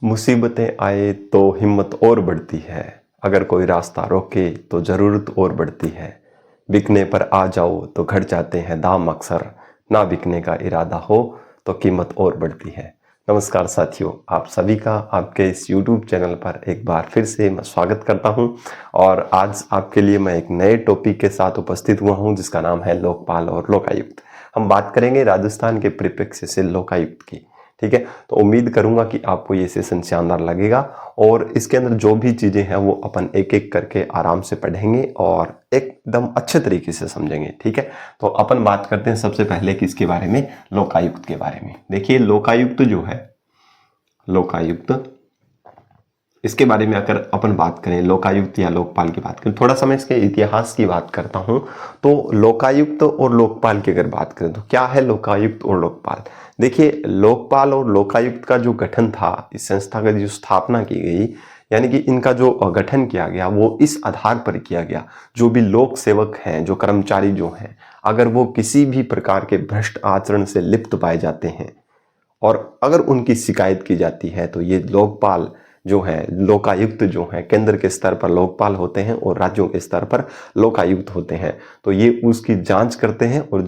मुसीबतें आए तो हिम्मत और बढ़ती है। अगर कोई रास्ता रोके तो ज़रूरत और बढ़ती है। बिकने पर आ जाओ तो घट जाते हैं दाम अक्सर। ना बिकने का इरादा हो तो कीमत और बढ़ती है। नमस्कार साथियों, आप सभी का आपके इस YouTube चैनल पर एक बार फिर से मैं स्वागत करता हूं। और आज आपके लिए मैं एक नए टॉपिक के साथ उपस्थित हुआ हूं जिसका नाम है लोकपाल और लोकायुक्त। हम बात करेंगे राजस्थान के परिप्रेक्ष्य से लोकायुक्त की। ठीक है, तो उम्मीद करूंगा कि आपको ये सेशन शानदार लगेगा और इसके अंदर जो भी चीजें हैं वो अपन एक एक करके आराम से पढ़ेंगे और एकदम अच्छे तरीके से समझेंगे। ठीक है, तो अपन बात करते हैं सबसे पहले किसके बारे में, लोकायुक्त के बारे में। देखिए लोकायुक्त जो है, लोकायुक्त इसके बारे में अगर अपन बात करें, लोकायुक्त या लोकपाल की बात करें, थोड़ा सा मैं इसके इतिहास की बात करता हूं। तो लोकायुक्त और लोकपाल की अगर बात करें तो क्या है लोकायुक्त और लोकपाल। देखिए लोकपाल और लोकायुक्त का जो गठन था, इस संस्था की जो स्थापना की गई, यानी कि इनका जो गठन किया गया वो इस आधार पर किया गया, जो भी लोक सेवक हैं, जो कर्मचारी जो हैं, अगर वो किसी भी प्रकार के भ्रष्ट आचरण से लिप्त पाए जाते हैं और अगर उनकी शिकायत की जाती है तो ये लोकपाल जो है, लोकायुक्त जो है, केंद्र के स्तर पर लोकपाल होते हैं और राज्यों के स्तर पर लोकायुक्त होते हैं। तो ये उसकी जांच करते हैं और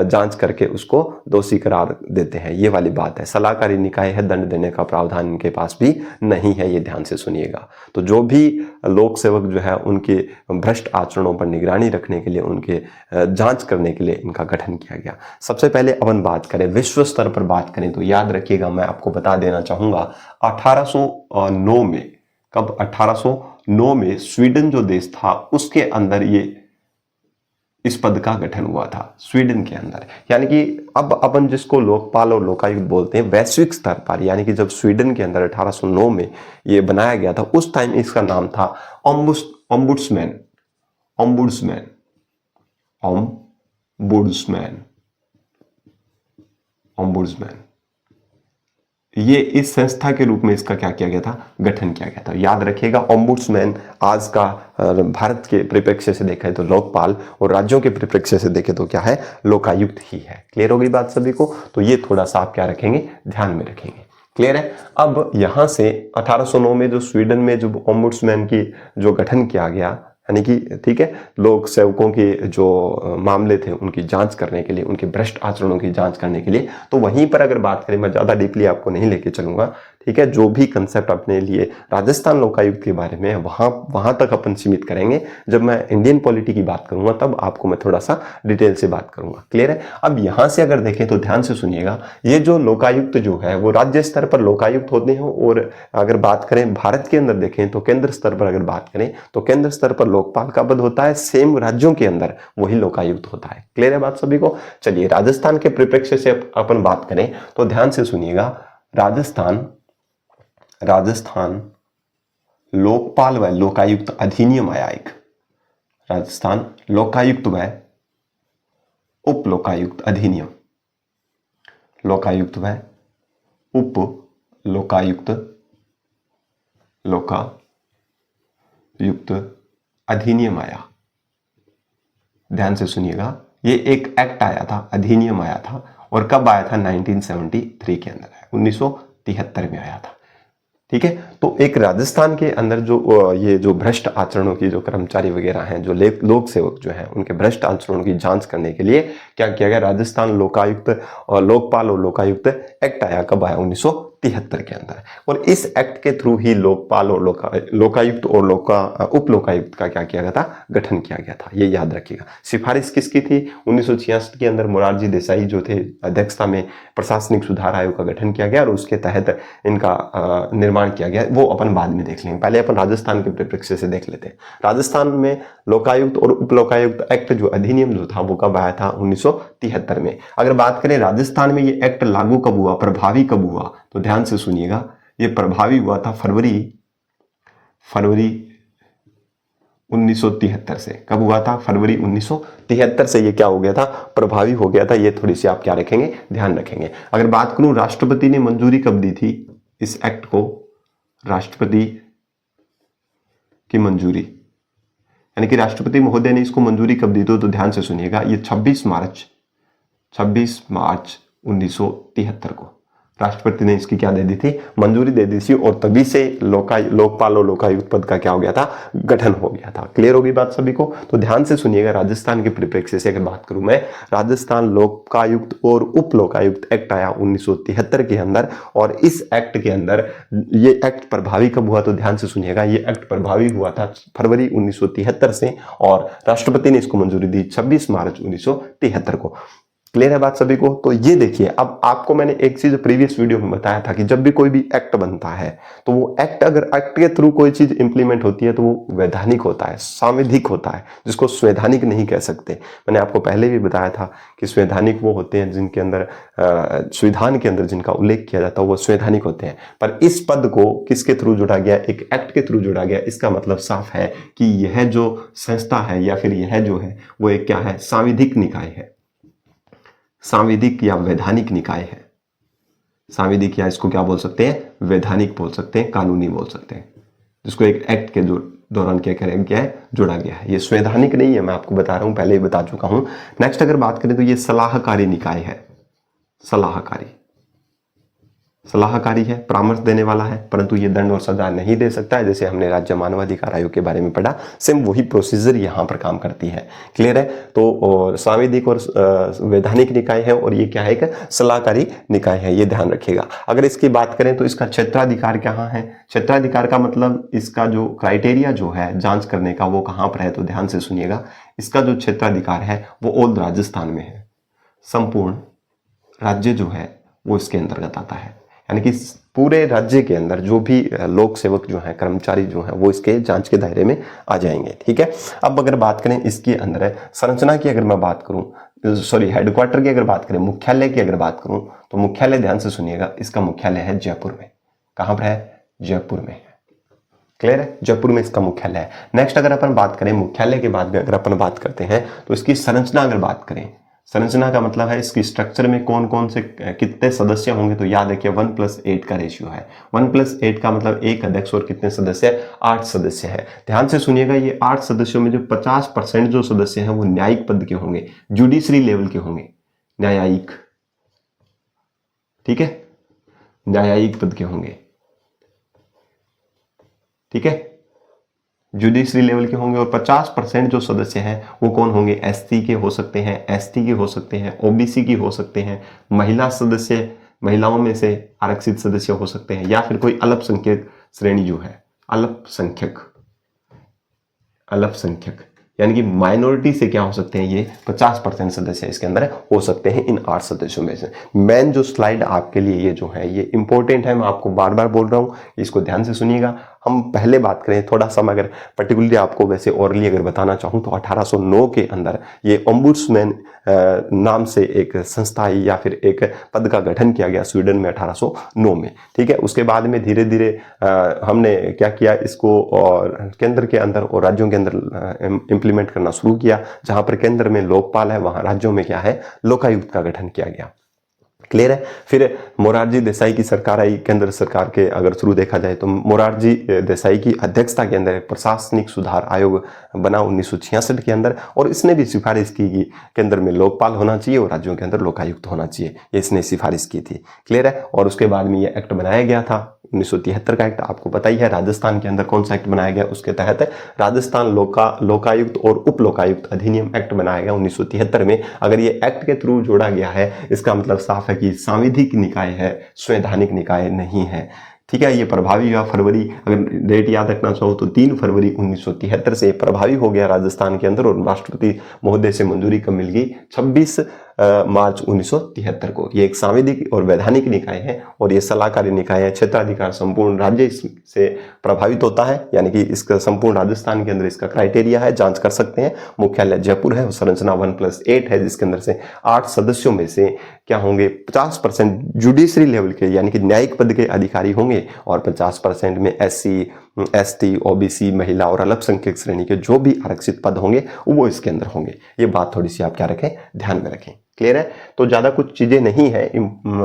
जांच करके उसको दोषी करार देते हैं। ये वाली बात है। सलाहकारी निकाय है, दंड देने का प्रावधान इनके पास भी नहीं है, ये ध्यान से सुनिएगा। तो जो भी लोक सेवक जो है उनके भ्रष्ट आचरणों पर निगरानी रखने के लिए, उनके जांच करने के लिए इनका गठन किया गया। सबसे पहले अपन बात करें विश्व स्तर पर बात करें तो याद रखिएगा, मैं आपको बता देना चाहूंगा 1809 में, कब 1809 में स्वीडन जो देश था उसके अंदर ये इस पद का गठन हुआ था, स्वीडन के अंदर। यानी कि अब अपन जिसको लोकपाल और लोकायुक्त बोलते हैं वैश्विक स्तर पर, यानी कि जब स्वीडन के अंदर 1809 में ये बनाया गया था उस टाइम इसका नाम था ओम्बुड्समैन, ओम्बुड्समैन, ओम्बुड्समैन, ओम्बुड्समैन। ये इस संस्था के रूप में इसका क्या किया गया था, गठन किया गया था। याद रखिएगा ओम्बुड्समैन आज का भारत के परिप्रेक्ष्य से देखा है तो लोकपाल और राज्यों के परिप्रेक्ष्य से देखें तो क्या है, लोकायुक्त ही है। क्लियर होगी बात सभी को। तो ये थोड़ा सा आप क्या रखेंगे, ध्यान में रखेंगे। क्लियर है। अब यहां से 1809 में जो स्वीडन में जो ओम्बुड्समैन की जो गठन किया गया, यानी कि ठीक है, लोक सेवकों के जो मामले थे उनकी जांच करने के लिए, उनके भ्रष्ट आचरणों की जांच करने के लिए, तो वहीं पर अगर बात करें, मैं ज्यादा डीपली आपको नहीं लेके चलूंगा। ठीक है, जो भी कंसेप्ट अपने लिए राजस्थान लोकायुक्त के बारे में वहां तक अपन सीमित करेंगे। जब मैं इंडियन पॉलिटी की बात करूंगा तब आपको मैं थोड़ा सा डिटेल से बात करूंगा। क्लियर है। अब यहां से अगर देखें तो ध्यान से सुनिएगा, ये जो लोकायुक्त जो है वो राज्य स्तर पर लोकायुक्त होते हैं और अगर बात करें भारत के अंदर देखें तो केंद्र स्तर पर अगर बात करें तो केंद्र स्तर पर लोकपाल का पद होता है, सेम राज्यों के अंदर वही लोकायुक्त होता है। क्लियर है बात सभी को। चलिए राजस्थान के परिप्रेक्ष्य से अपन बात करें तो ध्यान से सुनिएगा, राजस्थान लोकपाल व लोकायुक्त अधिनियम आया एक, राजस्थान लोकायुक्त व उप लोकायुक्त अधिनियम, लोकायुक्त व उप लोकायुक्त अधिनियम आया। ध्यान से सुनिएगा, ये एक एक्ट आया था, अधिनियम आया था, और कब आया था, 1973 के अंदर आया, 1973 में आया था। ठीक है, तो एक राजस्थान के अंदर जो ये जो भ्रष्ट आचरणों की जो कर्मचारी वगैरह हैं, जो लोक सेवक जो हैं, उनके भ्रष्ट आचरणों की जांच करने के लिए क्या किया गया, राजस्थान लोकायुक्त और लोकपाल और लोकायुक्त एक्ट आया। कब आया, 1973 के अंदर। और इस एक्ट के थ्रू ही लोकपाल और लोकायुक्त और उप लोकायुक्त का क्या किया गया था, गठन किया गया था। ये याद रखिएगा। सिफारिश किसकी थी, 1966 के अंदर मोरारजी देसाई जो थे अध्यक्षता में प्रशासनिक सुधार आयोग का गठन किया गया और उसके तहत इनका निर्माण किया गया। वो अपन बाद में देख लेंगे, पहले अपन राजस्थान के परिप्रेक्ष्य से देख लेते हैं। राजस्थान में लोकायुक्त और उप लोकायुक्त एक्ट जो अधिनियम जो था वो कब आया था, 1973 में। अगर बात करें राजस्थान में ये एक्ट लागू कब हुआ, प्रभावी कब हुआ, तो ध्यान से सुनिएगा, ये प्रभावी हुआ था फरवरी 1973 से। कब हुआ था, फरवरी 1973 से ये क्या हो गया था, प्रभावी हो गया था। ये थोड़ी सी आप क्या रखेंगे, ध्यान रखेंगे। अगर बात करूं राष्ट्रपति ने मंजूरी कब दी थी इस एक्ट को, राष्ट्रपति की मंजूरी, यानी कि राष्ट्रपति महोदय ने इसको मंजूरी कब दी, तो ध्यान से सुनिएगा, ये 26 मार्च 1973 को राष्ट्रपति ने इसकी क्या दे दी थी, मंजूरी दे दी थी, और तभी से लोकपाल और लोकायुक्त पद का क्या हो गया था, गठन हो गया था। क्लियर होगी बात सभी को? तो ध्यान से सुनिएगा, राजस्थान के परिप्रेक्ष्य से अगर बात करूं मैं, राजस्थान लोकायुक्त और उप लोकायुक्त एक्ट आया 1973 के अंदर, और इस एक्ट के अंदर ये एक्ट प्रभावी कब हुआ, तो ध्यान से सुनिएगा, ये एक्ट प्रभावी हुआ था फरवरी 1973 से, और राष्ट्रपति ने इसको मंजूरी दी 26 मार्च 1973 को। क्लियर है बात सभी को? तो ये देखिए, अब आपको मैंने एक चीज प्रीवियस वीडियो में बताया था कि जब भी कोई भी एक्ट बनता है तो वो एक्ट, अगर एक्ट के थ्रू कोई चीज इंप्लीमेंट होती है तो वो वैधानिक होता है, संवैधानिक होता है, जिसको संवैधानिक नहीं कह सकते। मैंने आपको पहले भी बताया था कि संवैधानिक वो होते हैं जिनके अंदर संविधान के अंदर जिनका उल्लेख किया जाता है, वो संवैधानिक होते हैं। पर इस पद को किसके थ्रू जोड़ा गया, एक एक्ट के थ्रू जोड़ा गया। इसका मतलब साफ है कि यह जो संस्था है या फिर यह जो है वो एक क्या है, सांविधिक निकाय है, सांविधिक या वैधानिक निकाय है। सांविधिक या इसको क्या बोल सकते हैं, वैधानिक बोल सकते हैं, कानूनी बोल सकते हैं, जिसको एक एक्ट के दौरान क्या गया है, जोड़ा गया है। ये संवैधानिक नहीं है, मैं आपको बता रहा हूं, पहले ही बता चुका हूं। नेक्स्ट अगर बात करें तो ये सलाहकारी निकाय है। सलाहकारी है, परामर्श देने वाला है, परंतु ये दंड और सजा नहीं दे सकता है, जैसे हमने राज्य मानवाधिकार आयोग के बारे में पढ़ा, सेम वही प्रोसीजर यहाँ पर काम करती है। क्लियर है? तो सांविधिक और वैधानिक निकाय है, और ये क्या है, एक सलाहकारी निकाय है, ये ध्यान रखिएगा। अगर इसकी बात करें तो इसका क्षेत्राधिकार कहाँ है, क्षेत्राधिकार का मतलब इसका जो क्राइटेरिया जो है जांच करने का वो कहाँ पर है, तो ध्यान से सुनिएगा, इसका जो क्षेत्राधिकार है वो ओल्ड राजस्थान में है। संपूर्ण राज्य जो है वो इसके अंतर्गत आता है, यानी कि पूरे राज्य के अंदर जो भी लोक सेवक जो हैं, कर्मचारी जो हैं, वो इसके जांच के दायरे में आ जाएंगे। ठीक है? अब अगर बात करें इसके अंदर संरचना की, अगर मैं बात करूं, सॉरी हेडक्वार्टर की अगर बात करें, मुख्यालय की अगर बात करूं, तो मुख्यालय ध्यान से सुनिएगा, इसका मुख्यालय है जयपुर में। कहां पर है? जयपुर में है। क्लियर है? जयपुर में इसका मुख्यालय है। नेक्स्ट अगर अपन बात करें मुख्यालय के बाद में अगर अपन बात करते हैं तो इसकी संरचना अगर बात करें, संरचना का मतलब है इसकी स्ट्रक्चर में कौन कौन से कितने सदस्य होंगे, तो याद रखिए 1+8 का रेशियो है। 1+8 का मतलब एक अध्यक्ष और कितने सदस्य, 8 सदस्य है। ध्यान से सुनिएगा, ये 8 सदस्यों में जो 50% जो सदस्य हैं वो न्यायिक पद के होंगे, जुडिशरी लेवल के होंगे, न्यायिक। ठीक है? न्यायिक पद के होंगे। ठीक है? जुडिशरी लेवल के होंगे, और 50% जो सदस्य हैं वो कौन होंगे, एससी के हो सकते हैं, एसटी के हो सकते हैं, ओबीसी की हो सकते हैं, महिला सदस्य, महिलाओं में से आरक्षित सदस्य हो सकते हैं, या फिर कोई अल्पसंख्यक श्रेणी जो है, अल्पसंख्यक यानी कि माइनॉरिटी से क्या हो सकते हैं, ये 50% सदस्य इसके अंदर हो सकते हैं इन 8 सदस्यों में से। मेन जो स्लाइड आपके लिए ये जो है ये इंपॉर्टेंट है, मैं आपको बार बार बोल रहा हूँ, इसको ध्यान से सुनिएगा। हम पहले बात करें थोड़ा सा, मैं अगर पर्टिकुलरली आपको वैसे ओरली अगर बताना चाहूँ तो 1809 के अंदर ये ओम्बुड्समैन नाम से एक संस्था या फिर एक पद का गठन किया गया स्वीडन में 1809 में। ठीक है? उसके बाद में धीरे धीरे हमने क्या किया, इसको और केंद्र के अंदर और राज्यों के अंदर इंप्लीमेंट करना शुरू किया। जहां पर केंद्र में लोकपाल है वहां राज्यों में क्या है, लोकायुक्त का गठन किया गया। क्लियर है? फिर मोरारजी देसाई की सरकार आई, केंद्र सरकार के अगर थ्रू देखा जाए तो मोरारजी देसाई की अध्यक्षता के अंदर एक प्रशासनिक सुधार आयोग बना 1966 के अंदर, और इसने भी सिफारिश की कि केंद्र में लोकपाल होना चाहिए और राज्यों के अंदर लोकायुक्त होना चाहिए, ये इसने सिफारिश की थी। क्लियर है? और उसके बाद में ये एक्ट बनाया गया था 1973 का एक्ट, आपको पता ही है। राजस्थान के अंदर कौन सा एक्ट बनाया गया, उसके तहत राजस्थान लोकायुक्त और उप लोकायुक्त अधिनियम एक्ट बनाया गया 1973 में। अगर ये एक्ट के थ्रू जोड़ा गया है, इसका मतलब साफ है कि सांविधिक निकाय है, संवैधानिक निकाय नहीं है। ठीक है? ये प्रभावी हुआ फरवरी, अगर डेट याद रखना चाहो तो 3 फरवरी 1973 से प्रभावी हो गया राजस्थान के अंदर, और राष्ट्रपति महोदय से मंजूरी कब मिल गई, 26 मार्च 1973 को। ये एक सांविधिक और वैधानिक निकाय है, और ये सलाहकारी निकाय है। क्षेत्राधिकार संपूर्ण राज्य से प्रभावित होता है, यानी कि इसका संपूर्ण राजस्थान के अंदर इसका क्राइटेरिया है, जांच कर सकते हैं। मुख्यालय जयपुर है, संरचना 1+8 है, जिसके अंदर से 8 सदस्यों में से क्या होंगे, 50% जुडिशरी लेवल के यानी कि न्यायिक पद के अधिकारी होंगे, और 50% में एससी, एसटी, ओबीसी, महिला और अल्पसंख्यक श्रेणी के जो भी आरक्षित पद होंगे वो इसके अंदर होंगे। ये बात थोड़ी सी आप क्या रखें, ध्यान में रखें। क्लियर है? तो ज्यादा कुछ चीजें नहीं है,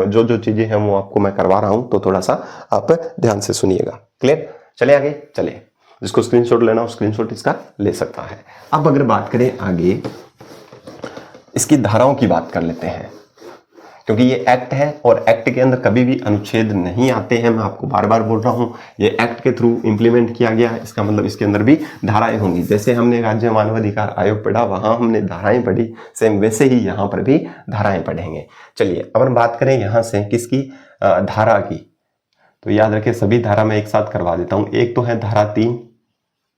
जो चीजें हैं वो आपको मैं करवा रहा हूं, तो थोड़ा सा आप ध्यान से सुनिएगा। क्लियर? चले आगे, चले। जिसको स्क्रीनशॉट लेना हो स्क्रीनशॉट इसका ले सकता है। अब अगर बात करें आगे, इसकी धाराओं की बात कर लेते हैं। क्योंकि ये एक्ट है और एक्ट के अंदर कभी भी अनुच्छेद नहीं आते हैं। मैं आपको बार बार बोल रहा हूँ, ये एक्ट के थ्रू इंप्लीमेंट किया गया है, इसका मतलब इसके अंदर भी धाराएं होंगी। जैसे हमने राज्य मानवाधिकार आयोग पढ़ा, वहां हमने धाराएं पढ़ी, सेम वैसे ही यहाँ पर भी धाराएं पढ़ेंगे। चलिए अब हम बात करें यहाँ से किसकी, धारा की, तो याद रखिए सभी धारा मैं एक साथ करवा देता हूँ। एक तो है धारा 3,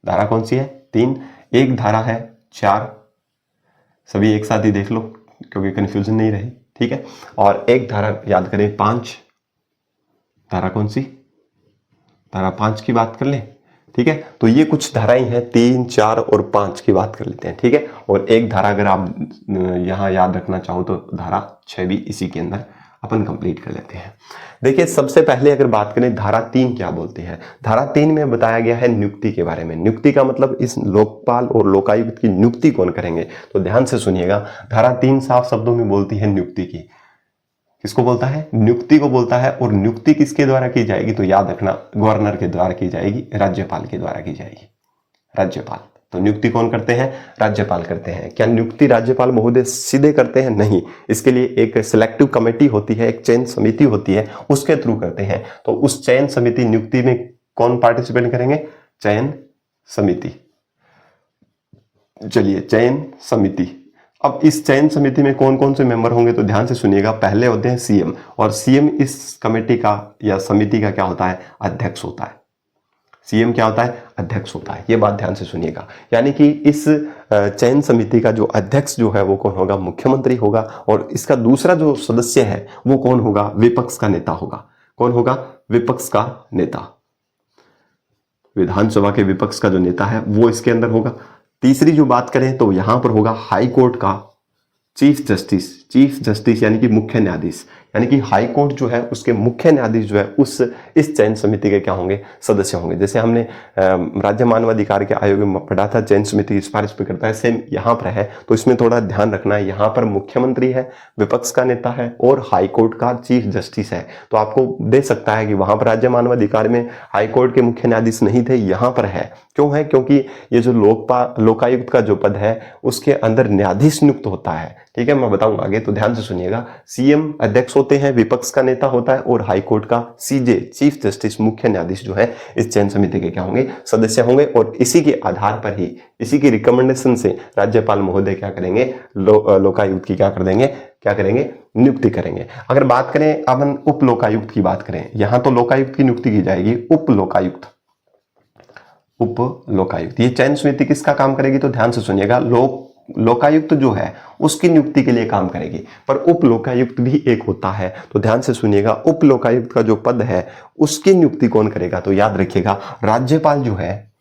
धारा कौन सी है 3, एक धारा है 4, सभी एक साथ ही देख लो क्योंकि कंफ्यूजन नहीं रहे, ठीक है। और एक धारा याद करें 5, धारा कौन सी, धारा 5 की बात कर लें, ठीक है। तो ये कुछ धाराएं हैं, 3, 4 और 5 की बात कर लेते हैं, ठीक है। और एक धारा अगर आप यहाँ याद रखना चाहो तो धारा 6 भी इसी के अंदर अपन कंप्लीट कर लेते हैं। देखिए सबसे पहले अगर बात करें धारा 3 क्या बोलती है, धारा 3 में बताया गया है नियुक्ति के बारे में। नियुक्ति का मतलब इस लोकपाल और लोकायुक्त की नियुक्ति कौन करेंगे, तो ध्यान से सुनिएगा। धारा 3 साफ शब्दों में बोलती है नियुक्ति की, किसको बोलता है, नियुक्ति को बोलता है। और नियुक्ति किसके द्वारा की जाएगी, तो याद रखना गवर्नर के द्वारा की जाएगी, राज्यपाल के द्वारा की जाएगी, राज्यपाल। तो नियुक्ति कौन करते हैं, राज्यपाल करते हैं। क्या नियुक्ति राज्यपाल महोदय सीधे करते हैं, नहीं, इसके लिए एक सिलेक्टिव कमेटी होती है, एक चयन समिति होती है, उसके थ्रू करते हैं। तो उस चयन समिति नियुक्ति में कौन पार्टिसिपेट करेंगे, चयन समिति। चलिए चयन समिति, अब इस चयन समिति में कौन कौन से मेंबर होंगे, तो ध्यान से सुनिएगा। पहले होते हैं सीएम, और सीएम इस कमेटी का या समिति का क्या होता है, अध्यक्ष होता है। सीएम क्या होता है, अध्यक्ष होता है, ये बात ध्यान से सुनिएगा। यानी कि इस चयन समिति का जो अध्यक्ष जो है वो कौन होगा, मुख्यमंत्री होगा। और इसका दूसरा जो सदस्य है वो कौन होगा, विपक्ष का नेता होगा। कौन होगा, विपक्ष का नेता, विधानसभा के विपक्ष का जो नेता है वो इसके अंदर होगा। तीसरी जो बात करें तो यहां पर होगा हाई कोर्ट का चीफ जस्टिस, चीफ जस्टिस यानी कि मुख्य न्यायाधीश, यानी कि हाई कोर्ट जो है उसके मुख्य न्यायाधीश जो है इस चयन समिति के क्या होंगे, सदस्य होंगे। जैसे हमने राज्य मानवाधिकार के आयोग में पढ़ा था, चयन समिति की सिफारिश पे करता है, सेम यहाँ पर है। तो इसमें थोड़ा ध्यान रखना है, यहाँ पर मुख्यमंत्री है, विपक्ष का नेता है और हाई कोर्ट का चीफ जस्टिस है। तो आपको दे सकता है कि वहां पर राज्य मानवाधिकार में हाई कोर्ट के मुख्य न्यायाधीश नहीं थे, यहाँ पर है। क्यों है, क्योंकि ये जो लोकायुक्त का जो पद है उसके अंदर न्यायाधीश नियुक्त होता है, ठीक है। मैं बताऊंगा आगे, तो ध्यान से सुनिएगा। सीएम अध्यक्ष होते हैं, विपक्ष का नेता होता है और हाई कोर्ट का सीजे चीफ जस्टिस मुख्य न्यायाधीश जो है इस चयन समिति के क्या होंगे, सदस्य होंगे। और इसी के आधार पर ही, इसी की रिकमेंडेशन से राज्यपाल महोदय क्या करेंगे, लोकायुक्त की क्या कर देंगे, क्या करेंगे, नियुक्ति करेंगे। अगर बात करें अब हम उप लोकायुक्त की बात करें, यहां तो लोकायुक्त की नियुक्ति की जाएगी, उप लोकायुक्त, उप लोकायुक्त ये चयन समिति किसका काम करेगी, तो ध्यान से सुनिएगा। लोकायुक्त जो है उसकी नियुक्ति के लिए काम करेगी, पर उप लोकायुक्त भी एक होता है। तो ध्यान से सुनिएगा, उप लोकायुक्त का जो पद है उसकी नियुक्ति कौन करेगा, तो याद रखिएगा राज्यपाल जो है,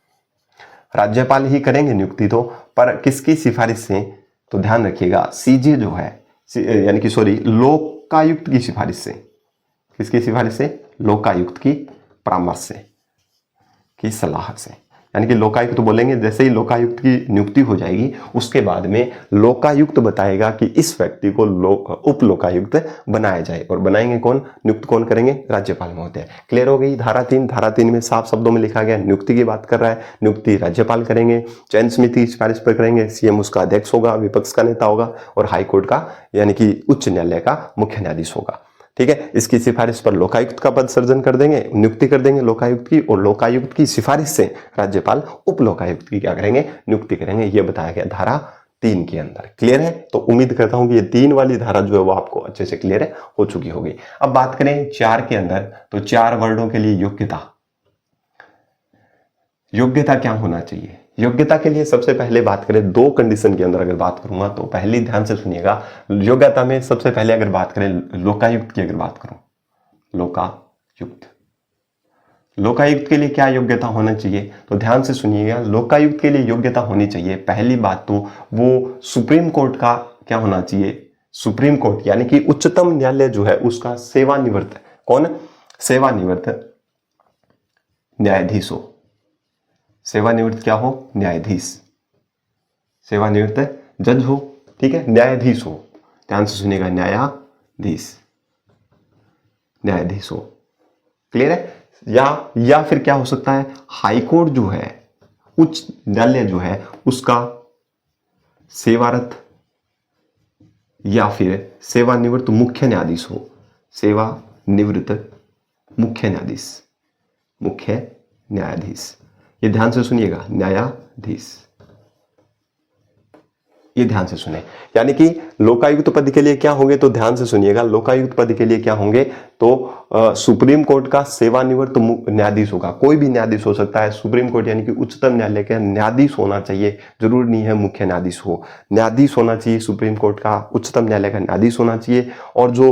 राज्यपाल ही करेंगे नियुक्ति। तो पर किसकी सिफारिश से, तो ध्यान रखिएगा सीजे जो है, यानी कि सॉरी, लोकायुक्त की सिफारिश से। किसकी सिफारिश से, लोकायुक्त की परामर्श से, की सलाह से। यानी कि लोकायुक्त तो बोलेंगे, जैसे ही लोकायुक्त की नियुक्ति हो जाएगी उसके बाद में लोकायुक्त बताएगा कि इस व्यक्ति को उप लोकायुक्त बनाया जाए। और बनाएंगे कौन, नियुक्त कौन करेंगे, राज्यपाल महोदय। क्लियर हो गई धारा 3। धारा 3 में साफ शब्दों में लिखा गया नियुक्ति की बात कर रहा है, नियुक्ति राज्यपाल करेंगे, चयन समिति की सिफारिश पर करेंगे, सीएम उसका अध्यक्ष होगा, विपक्ष का नेता होगा और हाईकोर्ट का यानी कि उच्च न्यायालय का मुख्य न्यायाधीश होगा, ठीक है। इसकी सिफारिश पर लोकायुक्त का पद सृजन कर देंगे, नियुक्ति कर देंगे लोकायुक्त की, और लोकायुक्त की सिफारिश से राज्यपाल उप लोकायुक्त की क्या करेंगे, नियुक्ति करेंगे। यह बताया गया धारा 3 के अंदर। क्लियर है, तो उम्मीद करता हूं कि ये 3 वाली धारा जो है वो आपको अच्छे से क्लियर हो चुकी होगी। अब बात करें 4 के अंदर, तो 4 वर्णों के लिए योग्यता, योग्यता क्या होना चाहिए। योग्यता के लिए सबसे पहले बात करें 2 कंडीशन के अंदर अगर बात करूंगा, तो पहली ध्यान से सुनिएगा, योग्यता में सबसे पहले अगर बात करें लोकायुक्त की, अगर बात करूं लोकायुक्त, लोकायुक्त के लिए क्या योग्यता होना चाहिए, तो ध्यान से सुनिएगा। लोकायुक्त के लिए योग्यता होनी चाहिए, पहली बात तो वो सुप्रीम कोर्ट का क्या होना चाहिए, सुप्रीम कोर्ट यानी कि उच्चतम न्यायालय जो है उसका सेवानिवृत्त, कौन, सेवानिवृत्त न्यायाधीश हो। सेवानिवृत्त क्या हो, न्यायाधीश, सेवानिवृत्त जज हो, ठीक है, न्यायाधीश हो। ध्यान से सुनिएगा, न्यायाधीश, न्यायाधीश हो। क्लियर है। या फिर क्या हो सकता है, हाईकोर्ट जो है, उच्च न्यायालय जो है उसका सेवारत या फिर सेवानिवृत्त मुख्य न्यायाधीश हो। सेवानिवृत्त मुख्य न्यायाधीश, मुख्य न्यायाधीश, ये ध्यान से सुनिएगा, न्यायाधीश, ये ध्यान से सुने। यानी कि लोकायुक्त पद के लिए क्या होंगे, तो ध्यान से सुनिएगा, लोकायुक्त पद के लिए क्या होंगे, तो सुप्रीम कोर्ट का सेवानिवृत्त न्यायाधीश होगा। कोई भी न्यायाधीश हो सकता है, सुप्रीम कोर्ट यानी कि उच्चतम न्यायालय का न्यायाधीश होना चाहिए, जरूरी नहीं है मुख्य न्यायाधीश हो, न्यायाधीश होना चाहिए, सुप्रीम कोर्ट का उच्चतम न्यायालय का न्यायाधीश होना चाहिए। और जो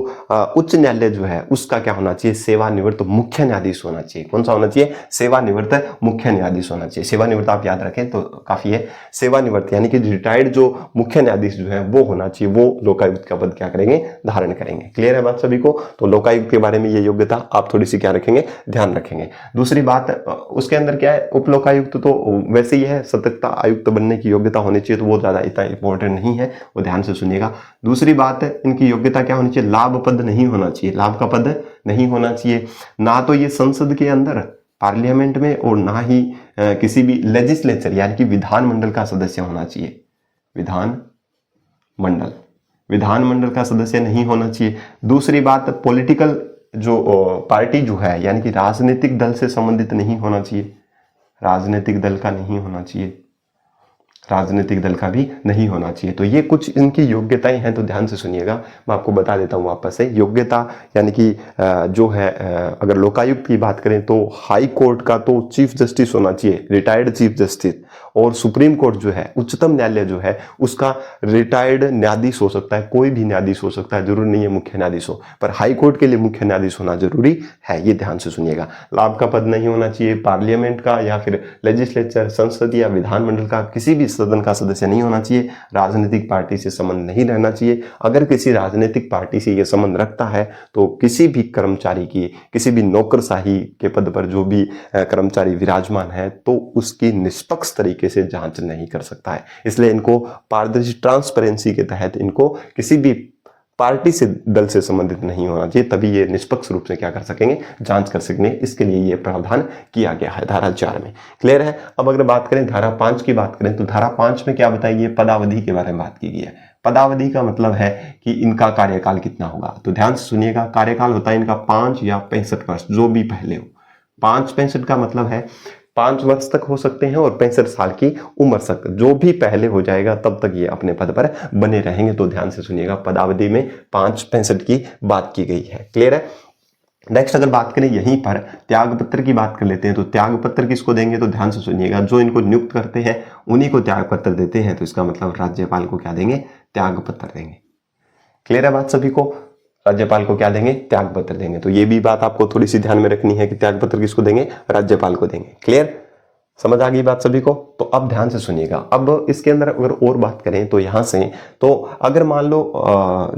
उच्च न्यायालय जो है उसका क्या होना चाहिए, सेवानिवृत्त मुख्य न्यायाधीश होना चाहिए। कौन सा होना चाहिए, सेवानिवृत्त मुख्य न्यायाधीश होना चाहिए। सेवानिवृत्त आप याद रखें तो काफी है। सेवानिवृत्त यानी कि रिटायर्ड जो मुख्य न्यायाधीश जो है वो होना चाहिए, वो लोकायुक्त का पद क्या करेंगे, धारण करेंगे। क्लियर है बात सभी को। तो लोकायुक्त के बारे में ये योग्यता आप थोड़ी सी क्या रखेंगे, ध्यान रखेंगे। दूसरी बात उसके अंदर क्या है, उप लोकायुक्त तो वैसे ही है, सतर्कता आयुक्त बनने की योग्यता होनी चाहिए, तो वो ज्यादा इतना इंपॉर्टेंट नहीं है, वो ध्यान से सुनिएगा। दूसरी बात इनकी योग्यता क्या होनी चाहिए, लाभ पद नहीं होना चाहिए, लाभ का पद नहीं होना चाहिए। ना तो ये संसद के अंदर पार्लियामेंट में और ना ही किसी भी लेजिस्लेचर यानी कि विधानमंडल का सदस्य होना चाहिए। विधानमंडल का सदस्य नहीं होना चाहिए। दूसरी बात, पॉलिटिकल जो पार्टी जो है यानी कि राजनीतिक दल से संबंधित नहीं होना चाहिए, राजनीतिक दल का नहीं होना चाहिए, राजनीतिक दल का भी नहीं होना चाहिए। तो ये कुछ इनकी योग्यताएं हैं, तो ध्यान से सुनिएगा, मैं आपको बता देता हूं वापस से। योग्यता यानी कि जो है, अगर लोकायुक्त की बात करें तो हाई कोर्ट का तो चीफ जस्टिस होना चाहिए, रिटायर्ड चीफ जस्टिस। और सुप्रीम कोर्ट जो है, उच्चतम न्यायालय जो है, उसका रिटायर्ड न्यायाधीश हो सकता है, कोई भी न्यायाधीश हो सकता है, जरूरी नहीं है मुख्य न्यायाधीश हो, पर हाई कोर्ट के लिए मुख्य न्यायाधीश होना जरूरी है, ये ध्यान से सुनिएगा। लाभ का पद नहीं होना चाहिए, पार्लियामेंट का या फिर लेजिस्लेचर, संसद या विधानमंडल का किसी भी सदन का सदस्य नहीं होना चाहिए, राजनीतिक पार्टी से संबंध नहीं रहना चाहिए। अगर किसी राजनीतिक पार्टी से यह संबंध रखता है तो किसी भी कर्मचारी की, किसी भी नौकरशाही के पद पर जो भी कर्मचारी विराजमान है, तो उसकी निष्पक्ष तरीके से जांच नहीं कर सकता है। इसलिए इनको पारदर्शी, ट्रांसपेरेंसी के तहत इनको किसी भी पार्टी से, दल से संबंधित नहीं होना चाहिए, तभी ये निष्पक्ष रूप से क्या कर सकेंगे, जांच कर सकेंगे। इसके लिए ये प्रावधान किया गया है धारा 4 में। क्लियर है। अब अगर बात करें धारा 5 की बात करें तो धारा 5 में क्या बताइए, पदावधि के बारे में बात की गई है। पदावधि का मतलब है कि इनका कार्यकाल कितना होगा, तो ध्यान से सुनिएगा। कार्यकाल होता है इनका 5 या 65 वर्ष, जो भी पहले हो। 5-65 का मतलब है 5 वर्ष तक हो सकते हैं और 65 साल की उम्र तक, जो भी पहले हो जाएगा तब तक ये अपने पद पर बने रहेंगे। तो ध्यान से सुनिएगा, पदावधि में 5-65 की बात की गई है। क्लियर है। नेक्स्ट अगर बात करें यहीं पर त्यागपत्र की बात कर लेते हैं, तो त्यागपत्र किसको देंगे, तो ध्यान से सुनिएगा, जो इनको नियुक्त करते हैं उन्हीं को त्यागपत्र देते हैं। तो इसका मतलब राज्यपाल को क्या देंगे, त्यागपत्र देंगे। क्लियर है बात सभी को। राज्यपाल को क्या देंगे, त्यागपत्र देंगे। तो ये भी बात आपको थोड़ी सी ध्यान में रखनी है कि त्यागपत्र किसको देंगे, राज्यपाल को देंगे। क्लियर, समझ आ गई बात सभी को। तो अब ध्यान से सुनिएगा, अब इसके अंदर अगर और बात करें तो यहां से, तो अगर मान लो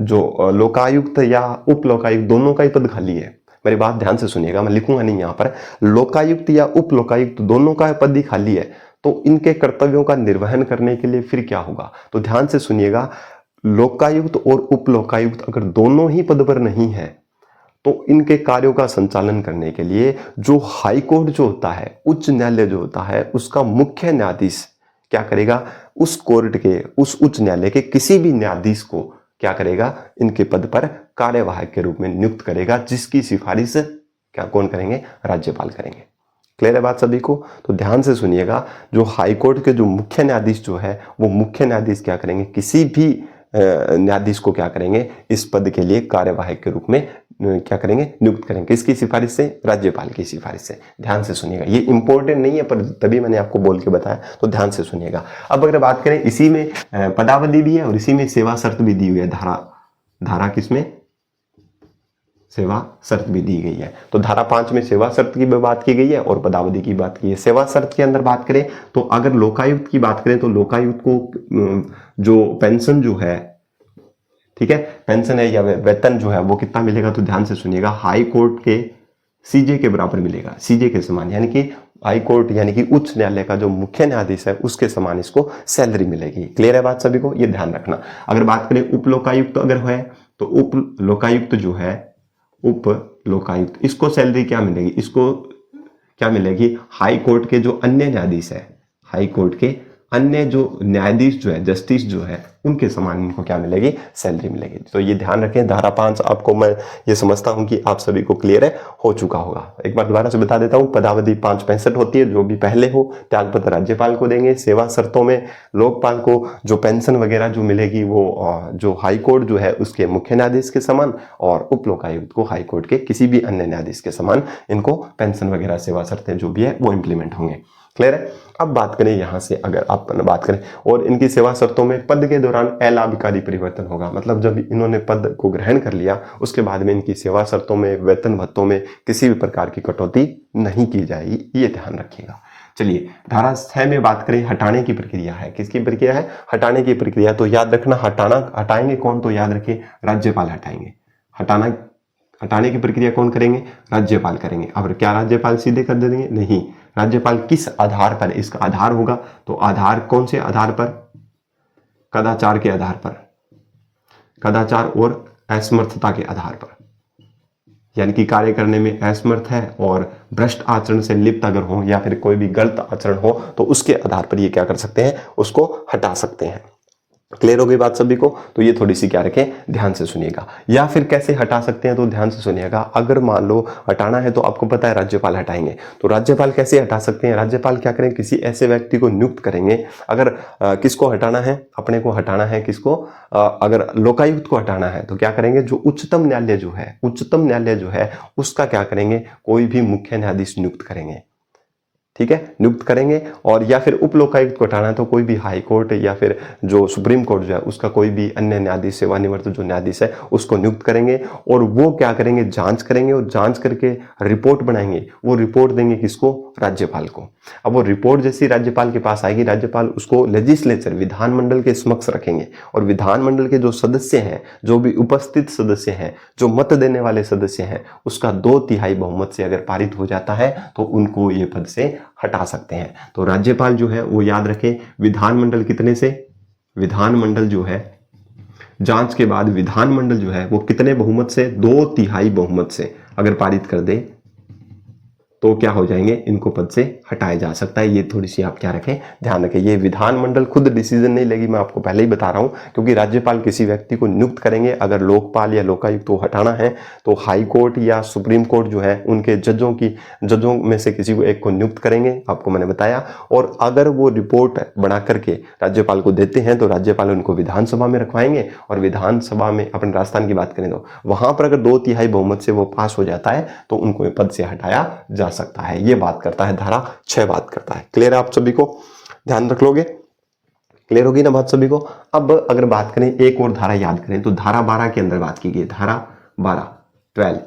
जो लोकायुक्त या उप लोकायुक्त दोनों का ही पद खाली है, मेरी बात ध्यान से सुनिएगा, मैं लिखूंगा नहीं यहां पर, लोकायुक्त या उप लोकायुक्त दोनों का पद ही खाली है, तो इनके कर्तव्यों का निर्वहन करने के लिए फिर क्या होगा, तो ध्यान से सुनिएगा, लोकायुक्त और उप लोकायुक्त अगर दोनों ही पद पर नहीं है तो इनके कार्यों का संचालन करने के लिए जो हाई कोर्ट जो होता है, उच्च न्यायालय जो होता है, उसका मुख्य न्यायाधीश क्या करेगा, उस कोर्ट के, उस उच्च न्यायालय के किसी भी न्यायाधीश को क्या करेगा, इनके पद पर कार्यवाहक के रूप में नियुक्त करेगा, जिसकी सिफारिश क्या कौन करेंगे, राज्यपाल करेंगे। क्लियर है बात सभी को। तो ध्यान से सुनिएगा, जो हाई कोर्ट के जो मुख्य न्यायाधीश जो है, वो मुख्य न्यायाधीश क्या करेंगे, किसी भी न्यायाधीश को क्या करेंगे, इस पद के लिए कार्यवाहक के रूप में क्या करेंगे, नियुक्त करेंगे। किसकी सिफारिश से, राज्यपाल की सिफारिश से। ध्यान से सुनिएगा, ये इंपॉर्टेंट नहीं है पर तभी मैंने आपको बोल के बताया, तो ध्यान से सुनिएगा। अब अगर बात करें, इसी में पदावधि भी है और इसी में सेवा शर्त भी दी हुई है। धारा किसमें, सेवा शर्त भी दी गई है। तो धारा 5 में सेवा शर्त की बात की गई है और पदावधि की बात की है। सेवा शर्त के अंदर बात करें तो अगर लोकायुक्त की बात करें तो लोकायुक्त को जो पेंशन जो है, ठीक है, पेंशन है या वेतन जो है वो कितना मिलेगा, तो ध्यान से सुनिएगा, हाई कोर्ट के सीजे के बराबर मिलेगा, सीजे के समान, यानी कि हाई कोर्ट यानी कि उच्च न्यायालय का जो मुख्य न्यायाधीश है उसके समान इसको सैलरी मिलेगी। क्लियर है बात सभी को, ये ध्यान रखना। अगर बात करें उप लोकायुक्त अगर है तो उप लोकायुक्त जो है, उप लोकायुक्त, इसको सैलरी क्या मिलेगी, इसको क्या मिलेगी, हाई कोर्ट के जो अन्य न्यायाधीश है, हाई कोर्ट के अन्य जो न्यायाधीश जो है, जस्टिस जो है, उनके समान इनको क्या मिलेगी, सैलरी मिलेगी। तो ये ध्यान रखें। धारा 5 आपको मैं ये समझता हूं कि आप सभी को क्लियर हो चुका होगा। एक बार दोबारा से बता देता हूं, पदावधि 565 होती है, जो भी पहले हो त्यागपत्र राज्यपाल को देंगे। सेवा शर्तों में लोकपाल को जो पेंशन वगैरह जो मिलेगी वो जो हाई कोर्ट जो है उसके मुख्य न्यायाधीश के समान, और उप लोकायुक्त को हाई कोर्ट के किसी भी अन्य न्यायाधीश के समान इनको पेंशन वगैरह सेवा शर्तें जो भी है वो इंप्लीमेंट होंगे। क्लियर है। अब बात करें यहां से, अगर आप बात करें और इनकी सेवा शर्तों में पद के दौरान अलाभकारी परिवर्तन होगा। मतलब जब इन्होंने पद को ग्रहण कर लिया उसके बाद में इनकी सेवा शर्तों में, वेतन भत्तों में किसी भी प्रकार की कटौती नहीं की जाएगी, ये ध्यान रखिएगा। चलिए धारा 6 में बात करें, हटाने की प्रक्रिया है। किसकी प्रक्रिया है? हटाने की प्रक्रिया। तो याद रखना, हटाएंगे कौन? तो याद रखिए राज्यपाल हटाएंगे। हटाने की प्रक्रिया कौन करेंगे? राज्यपाल करेंगे। अब क्या राज्यपाल सीधे कर देंगे? नहीं, राज्यपाल किस आधार पर, इसका आधार होगा। तो आधार कौन से आधार पर? कदाचार के आधार पर, कदाचार और असमर्थता के आधार पर, यानी कि कार्य करने में असमर्थ है और भ्रष्ट आचरण से लिप्त अगर हो या फिर कोई भी गलत आचरण हो तो उसके आधार पर ये क्या कर सकते हैं, उसको हटा सकते हैं। क्लियर हो गई बात सभी को? तो ये थोड़ी सी क्या रखें, ध्यान से सुनिएगा। या फिर कैसे हटा सकते हैं तो ध्यान से सुनिएगा। अगर मान लो हटाना है तो आपको पता है राज्यपाल हटाएंगे, तो राज्यपाल कैसे हटा सकते हैं? राज्यपाल क्या करें, किसी ऐसे व्यक्ति को नियुक्त करेंगे। अगर किसको हटाना है, अपने को हटाना है, किसको, अगर लोकायुक्त को हटाना है तो क्या करेंगे, जो उच्चतम न्यायालय जो है उसका क्या करेंगे, कोई भी मुख्य न्यायाधीश नियुक्त करेंगे। ठीक है, नियुक्त करेंगे। और या फिर उप लोकायुक्त को हटाना है तो कोई भी हाई कोर्ट या फिर जो सुप्रीम कोर्ट जो है उसका कोई भी अन्य न्यायाधीश, सेवानिवृत्त जो न्यायाधीश है उसको नियुक्त करेंगे। और वो क्या करेंगे, जांच करेंगे और जांच करके रिपोर्ट बनाएंगे। वो रिपोर्ट देंगे किसको, राज्यपाल को। अब वो रिपोर्ट जैसी राज्यपाल के पास आएगी, राज्यपाल उसको लेजिस्लेचर, विधानमंडल के समक्ष रखेंगे। और विधानमंडल के जो सदस्य हैं, जो भी उपस्थित सदस्य हैं, जो मत देने वाले सदस्य हैं, उसका 2/3 बहुमत से अगर पारित हो जाता है तो उनको ये पद से हटा सकते हैं। तो राज्यपाल जो है वो याद रखें, विधानमंडल कितने से, विधानमंडल जो है जांच के बाद विधानमंडल जो है वो कितने बहुमत से, 2/3 बहुमत से अगर पारित कर दे तो क्या हो जाएंगे, इनको पद से हटाया जा सकता है। ये थोड़ी सी आप क्या रखें, ध्यान रखें। ये विधानमंडल खुद डिसीजन नहीं लेगी, मैं आपको पहले ही बता रहा हूं, क्योंकि राज्यपाल किसी व्यक्ति को नियुक्त करेंगे। अगर लोकपाल या लोकायुक्त को हटाना है तो हाई कोर्ट या सुप्रीम कोर्ट जो है उनके जजों में से किसी को एक को नियुक्त करेंगे, आपको मैंने बताया। और अगर वो रिपोर्ट बना करके राज्यपाल को देते हैं तो राज्यपाल उनको विधानसभा में रखवाएंगे। और विधानसभा में, अपने राजस्थान की बात करें तो वहां पर अगर 2/3 बहुमत से वो पास हो जाता है तो उनको पद से हटाया जा सकता है। ये बात करता है धारा 6, बात करता है। क्लियर है आप सभी को? ध्यान रख लोगे? क्लियर होगी ना बात सभी को? अब अगर बात करें एक और धारा याद करें तो धारा 12 के अंदर बात की गई, धारा 12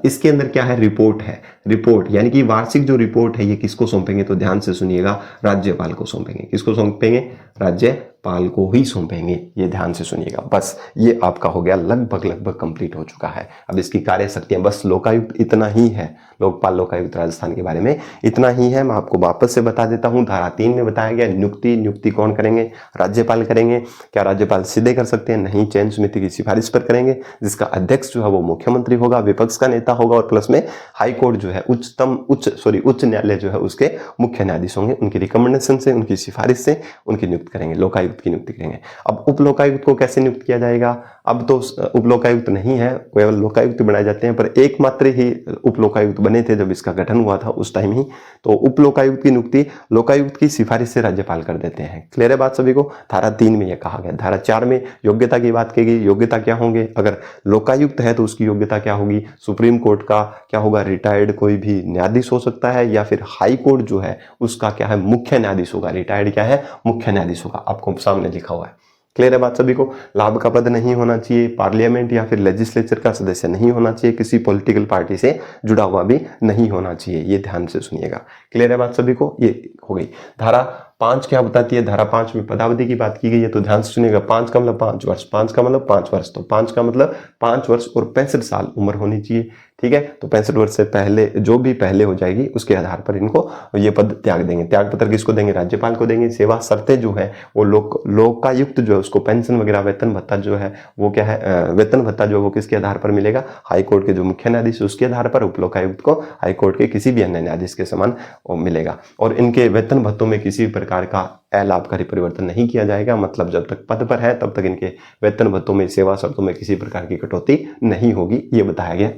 इसके अंदर क्या है, रिपोर्ट है। रिपोर्ट यानी कि वार्षिक जो रिपोर्ट है ये किसको सौंपेंगे, तो ध्यान से सुनिएगा, राज्यपाल को सौंपेंगे। किसको सौंपेंगे? राज्यपाल को ही सौंपेंगे। ये ध्यान से सुनिएगा। बस ये आपका हो गया, लगभग कंप्लीट हो चुका है। अब इसकी कार्य शक्तियां, बस लोकायुक्त इतना ही है, लोकपाल लोकायुक्त राजस्थान के बारे में इतना ही है। मैं आपको वापस से बता देता हूं, धारा 3 में बताया गया नियुक्ति कौन करेंगे, राज्यपाल करेंगे। क्या राज्यपाल सीधे कर सकते हैं? नहीं, चयन समिति की सिफारिश पर करेंगे, जिसका अध्यक्ष जो है वो मुख्यमंत्री होगा, विपक्ष का नेता होगा, और प्लस में हाई कोर्ट जो है उच्च न्यायालय जो है उसके मुख्य न्यायाधीश होंगे। उनकी रिकमेंडेशन से, उनकी सिफारिश से उनकी नियुक्त करेंगे, लोकायुक्त की नियुक्ति करेंगे। अब उप लोकायुक्त को कैसे नियुक्त किया जाएगा? अब तो उप लोकायुक्त नहीं है, केवल लोकायुक्त बनाए जाते हैं, पर एकमात्र ही उप लोकायुक्त बने थे जब इसका गठन हुआ था उस टाइम ही। तो उप लोकायुक्त की नियुक्ति लोकायुक्त की सिफारिश से राज्यपाल कर देते हैं। क्लियर है बात सभी को? धारा 3 में यह कहा गया। धारा 4 में योग्यता की बात की गई। योग्यता क्या होंगे? अगर लोकायुक्त है तो उसकी योग्यता क्या होगी? सुप्रीम कोर्ट का क्या होगा, रिटायर्ड कोई भी न्यायाधीश हो सकता है, या फिर हाई कोर्ट जो है उसका क्या है, मुख्य न्यायाधीश होगा। रिटायर्ड क्या है, मुख्य न्यायाधीश होगा, आपको सामने लिखा हुआ है। क्लियर है बात सभी को? लाभ का पद नहीं होना चाहिए, पार्लियामेंट या फिर लेजिस्लेचर का सदस्य नहीं होना चाहिए, किसी पॉलिटिकल पार्टी से जुड़ा हुआ भी नहीं होना चाहिए। ये ध्यान से सुनिएगा। क्लियर है बात सभी को? ये हो गई। धारा 5 क्या बताती है? धारा 5 में पदावधि की बात की गई है, तो ध्यान से सुनिएगा। 5 का मतलब 5 वर्ष, 5 का मतलब 5 वर्ष, तो 5 का मतलब 5 वर्ष और 65 साल उम्र होनी चाहिए। ठीक है, तो 65 वर्ष से पहले जो भी पहले हो जाएगी उसके आधार पर इनको ये पद त्याग देंगे। त्याग पत्र किसको देंगे? राज्यपाल को देंगे। सेवा शर्तें जो है वो लोकायुक्त जो है उसको पेंशन वगैरह, वेतन भत्ता जो है वो क्या है, वेतन भत्ता जो है वो किसके आधार पर मिलेगा? हाई कोर्ट के जो मुख्य न्यायाधीश उसके आधार पर। उप लोकायुक्त को हाई कोर्ट के किसी भी अन्य न्यायाधीश के समान मिलेगा। और इनके वेतन भत्तों में किसी प्रकार प्रकार का अलाभकारी परिवर्तन नहीं किया जाएगा। मतलब जब तक पद पर है तब तक इनके वेतन भत्तों में, सेवा शर्तों में किसी प्रकार की कटौती नहीं होगी। ये बताया गया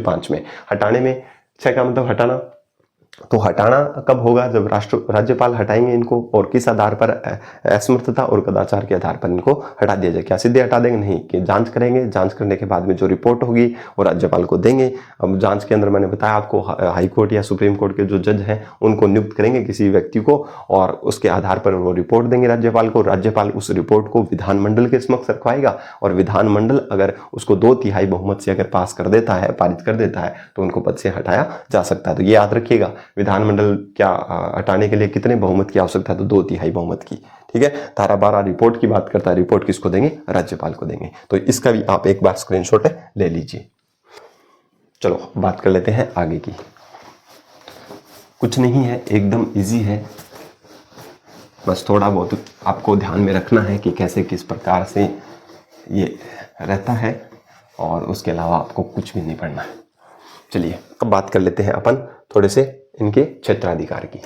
5 में। हटाने में 6 का मतलब हटाना, तो हटाना कब होगा? जब राज्यपाल हटाएंगे इनको, और किस आधार पर? असमर्थता और कदाचार के आधार पर इनको हटा दिया जाए। क्या सीधे हटा देंगे? नहीं, कि जांच करेंगे, जांच करने के बाद में जो रिपोर्ट होगी वो राज्यपाल को देंगे। अब जांच के अंदर मैंने बताया आपको, हाई कोर्ट या सुप्रीम कोर्ट के जो जज हैं उनको नियुक्त करेंगे किसी व्यक्ति को, और उसके आधार पर वो रिपोर्ट देंगे राज्यपाल को। राज्यपाल उस रिपोर्ट को विधानमंडल के समक्ष रखवाएगा, और विधानमंडल अगर उसको 2/3 बहुमत से अगर पास कर देता है, पारित कर देता है, तो उनको पद से हटाया जा सकता है। तो ये याद रखिएगा, विधानमंडल क्या हटाने के लिए कितने बहुमत की आवश्यकता है? तो 2/3 बहुमत की। ठीक है। धारा 12 रिपोर्ट की बात करता है, रिपोर्ट किसको देंगे? राज्यपाल को देंगे। तो इसका भी आप एक बार स्क्रीनशॉट ले लीजिए। चलो बात कर लेते हैं आगे की। कुछ नहीं है, एकदम इजी है, बस थोड़ा बहुत आपको ध्यान में रखना है कि कैसे किस प्रकार से ये रहता है, और उसके अलावा आपको कुछ भी नहीं पढ़ना है। चलिए अब बात कर लेते हैं अपन थोड़े से इनके क्षेत्राधिकार की।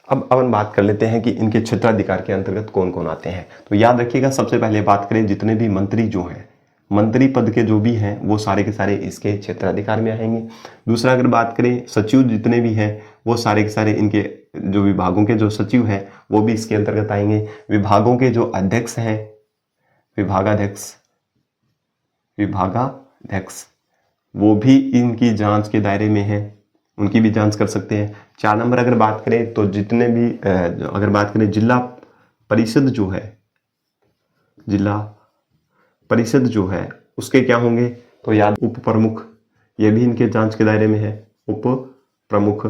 अब अपन बात कर लेते हैं कि इनके क्षेत्राधिकार के अंतर्गत कौन कौन आते हैं। तो याद रखिएगा, सबसे पहले बात करें, जितने भी मंत्री जो हैं, मंत्री पद के जो भी हैं वो सारे के सारे इसके क्षेत्राधिकार में आएंगे। दूसरा अगर बात करें, सचिव जितने भी हैं वो सारे के सारे इनके, जो विभागों के जो सचिव हैं वो भी इसके अंतर्गत आएंगे। विभागों के जो अध्यक्ष हैं, विभागाध्यक्ष वो भी इनकी जांच के दायरे में है, उनकी भी जांच कर सकते हैं। 4 नंबर अगर बात करें तो जितने भी अगर बात करें जिला परिषद जो है, जिला परिषद जो है उसके क्या होंगे? तो याद, उप प्रमुख, ये भी इनके जांच के दायरे में है, उप प्रमुख।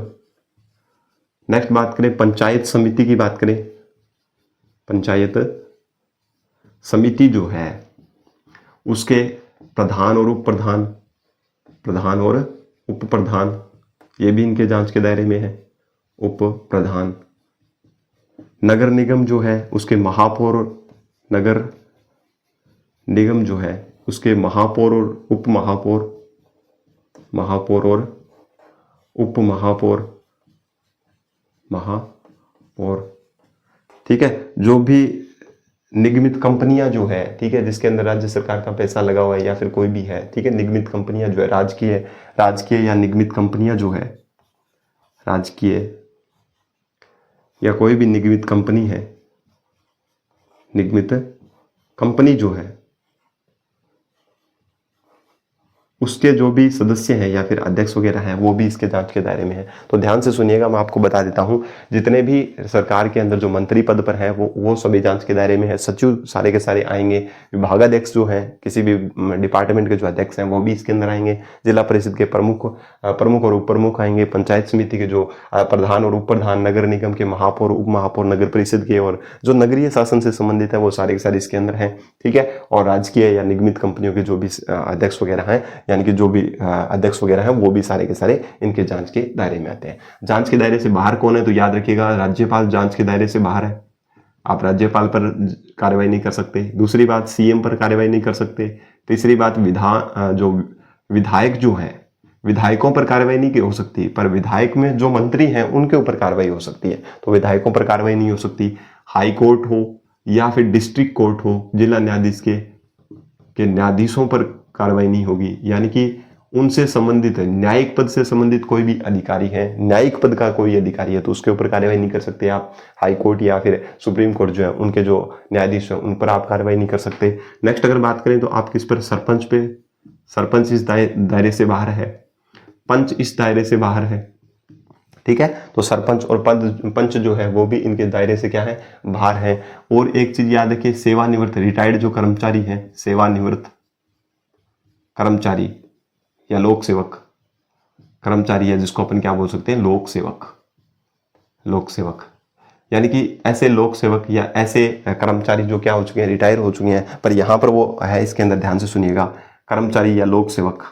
नेक्स्ट बात करें पंचायत समिति की, बात करें पंचायत समिति जो है उसके प्रधान और उप प्रधान, प्रधान और उप प्रधान, ये भी इनके जांच के दायरे में है, उप प्रधान। नगर निगम जो है उसके महापौर, नगर निगम जो है उसके महापौर और उप महापौर, महापौर और उप महापौर, महापौर। ठीक है। जो भी निगमित कंपनियां जो है, ठीक है, जिसके अंदर राज्य सरकार का पैसा लगा हुआ है या फिर कोई भी है, ठीक है, निगमित कंपनियां जो है, राजकीय या निगमित कंपनियां जो है, राजकीय या कोई भी निगमित कंपनी है, निगमित कंपनी जो है उसके जो भी सदस्य हैं या फिर अध्यक्ष वगैरह हैं वो भी इसके जांच के दायरे में है। तो ध्यान से सुनिएगा, मैं आपको बता देता हूं, जितने भी सरकार के अंदर जो मंत्री पद पर है वो सभी जांच के दायरे में है। सचिव सारे के सारे आएंगे। विभागाध्यक्ष जो है, किसी भी डिपार्टमेंट के जो अध्यक्ष हैं वो भी इसके अंदर आएंगे। जिला परिषद के प्रमुख और उप प्रमुख आएंगे। पंचायत समिति के जो प्रधान और उप प्रधान, नगर निगम के महापौर, उप महापौर, नगर परिषद के और जो नगरीय शासन से संबंधित है वो सारे के सारे इसके अंदर हैं। ठीक है। और राजकीय या निगमित कंपनियों के जो भी अध्यक्ष वगैरह हैं, यानी कि जो भी अध्यक्ष वगैरह हैं वो भी सारे के सारे इनके जांच के दायरे में आते हैं। जांच के दायरे से बाहर कौन है? तो याद रखिएगा, राज्यपाल जांच के दायरे से बाहर है। आप राज्यपाल पर कार्रवाई नहीं कर सकते। दूसरी बात, सीएम पर कार्रवाई नहीं कर सकते। तीसरी बात, विधायक जो है, विधायकों पर कार्रवाई नहीं हो सकती, पर विधायक में जो मंत्री हैं उनके ऊपर कार्रवाई हो सकती है। तो विधायकों पर कार्रवाई नहीं हो सकती। हाई कोर्ट हो या फिर डिस्ट्रिक्ट कोर्ट हो, जिला न्यायाधीश के न्यायाधीशों पर कार्रवाई नहीं होगी। यानी कि उनसे संबंधित न्यायिक पद से संबंधित कोई भी अधिकारी है, न्यायिक पद का कोई अधिकारी है, तो उसके ऊपर कार्रवाई नहीं कर सकते आप। हाई कोर्ट या फिर सुप्रीम कोर्ट जो है उनके जो न्यायाधीश हैं उन पर आप कार्रवाई नहीं कर सकते। नेक्स्ट अगर बात करें तो आप किस पर? सरपंच पे। सरपंच इस दायरे से बाहर है, पंच इस दायरे से बाहर है। ठीक है। तो सरपंच और पंच जो है वो भी इनके दायरे से क्या है? बाहर है। और एक चीज याद रखिए, सेवानिवृत्त, रिटायर्ड जो कर्मचारी है, सेवानिवृत्त कर्मचारी या लोक सेवक कर्मचारी है, जिसको अपन क्या बोल सकते हैं? लोक सेवक। लोक सेवक यानी कि ऐसे लोक सेवक या ऐसे कर्मचारी जो क्या हो चुके हैं? रिटायर हो चुके हैं, पर यहां पर वो है इसके अंदर, ध्यान से सुनिएगा, कर्मचारी या लोक सेवक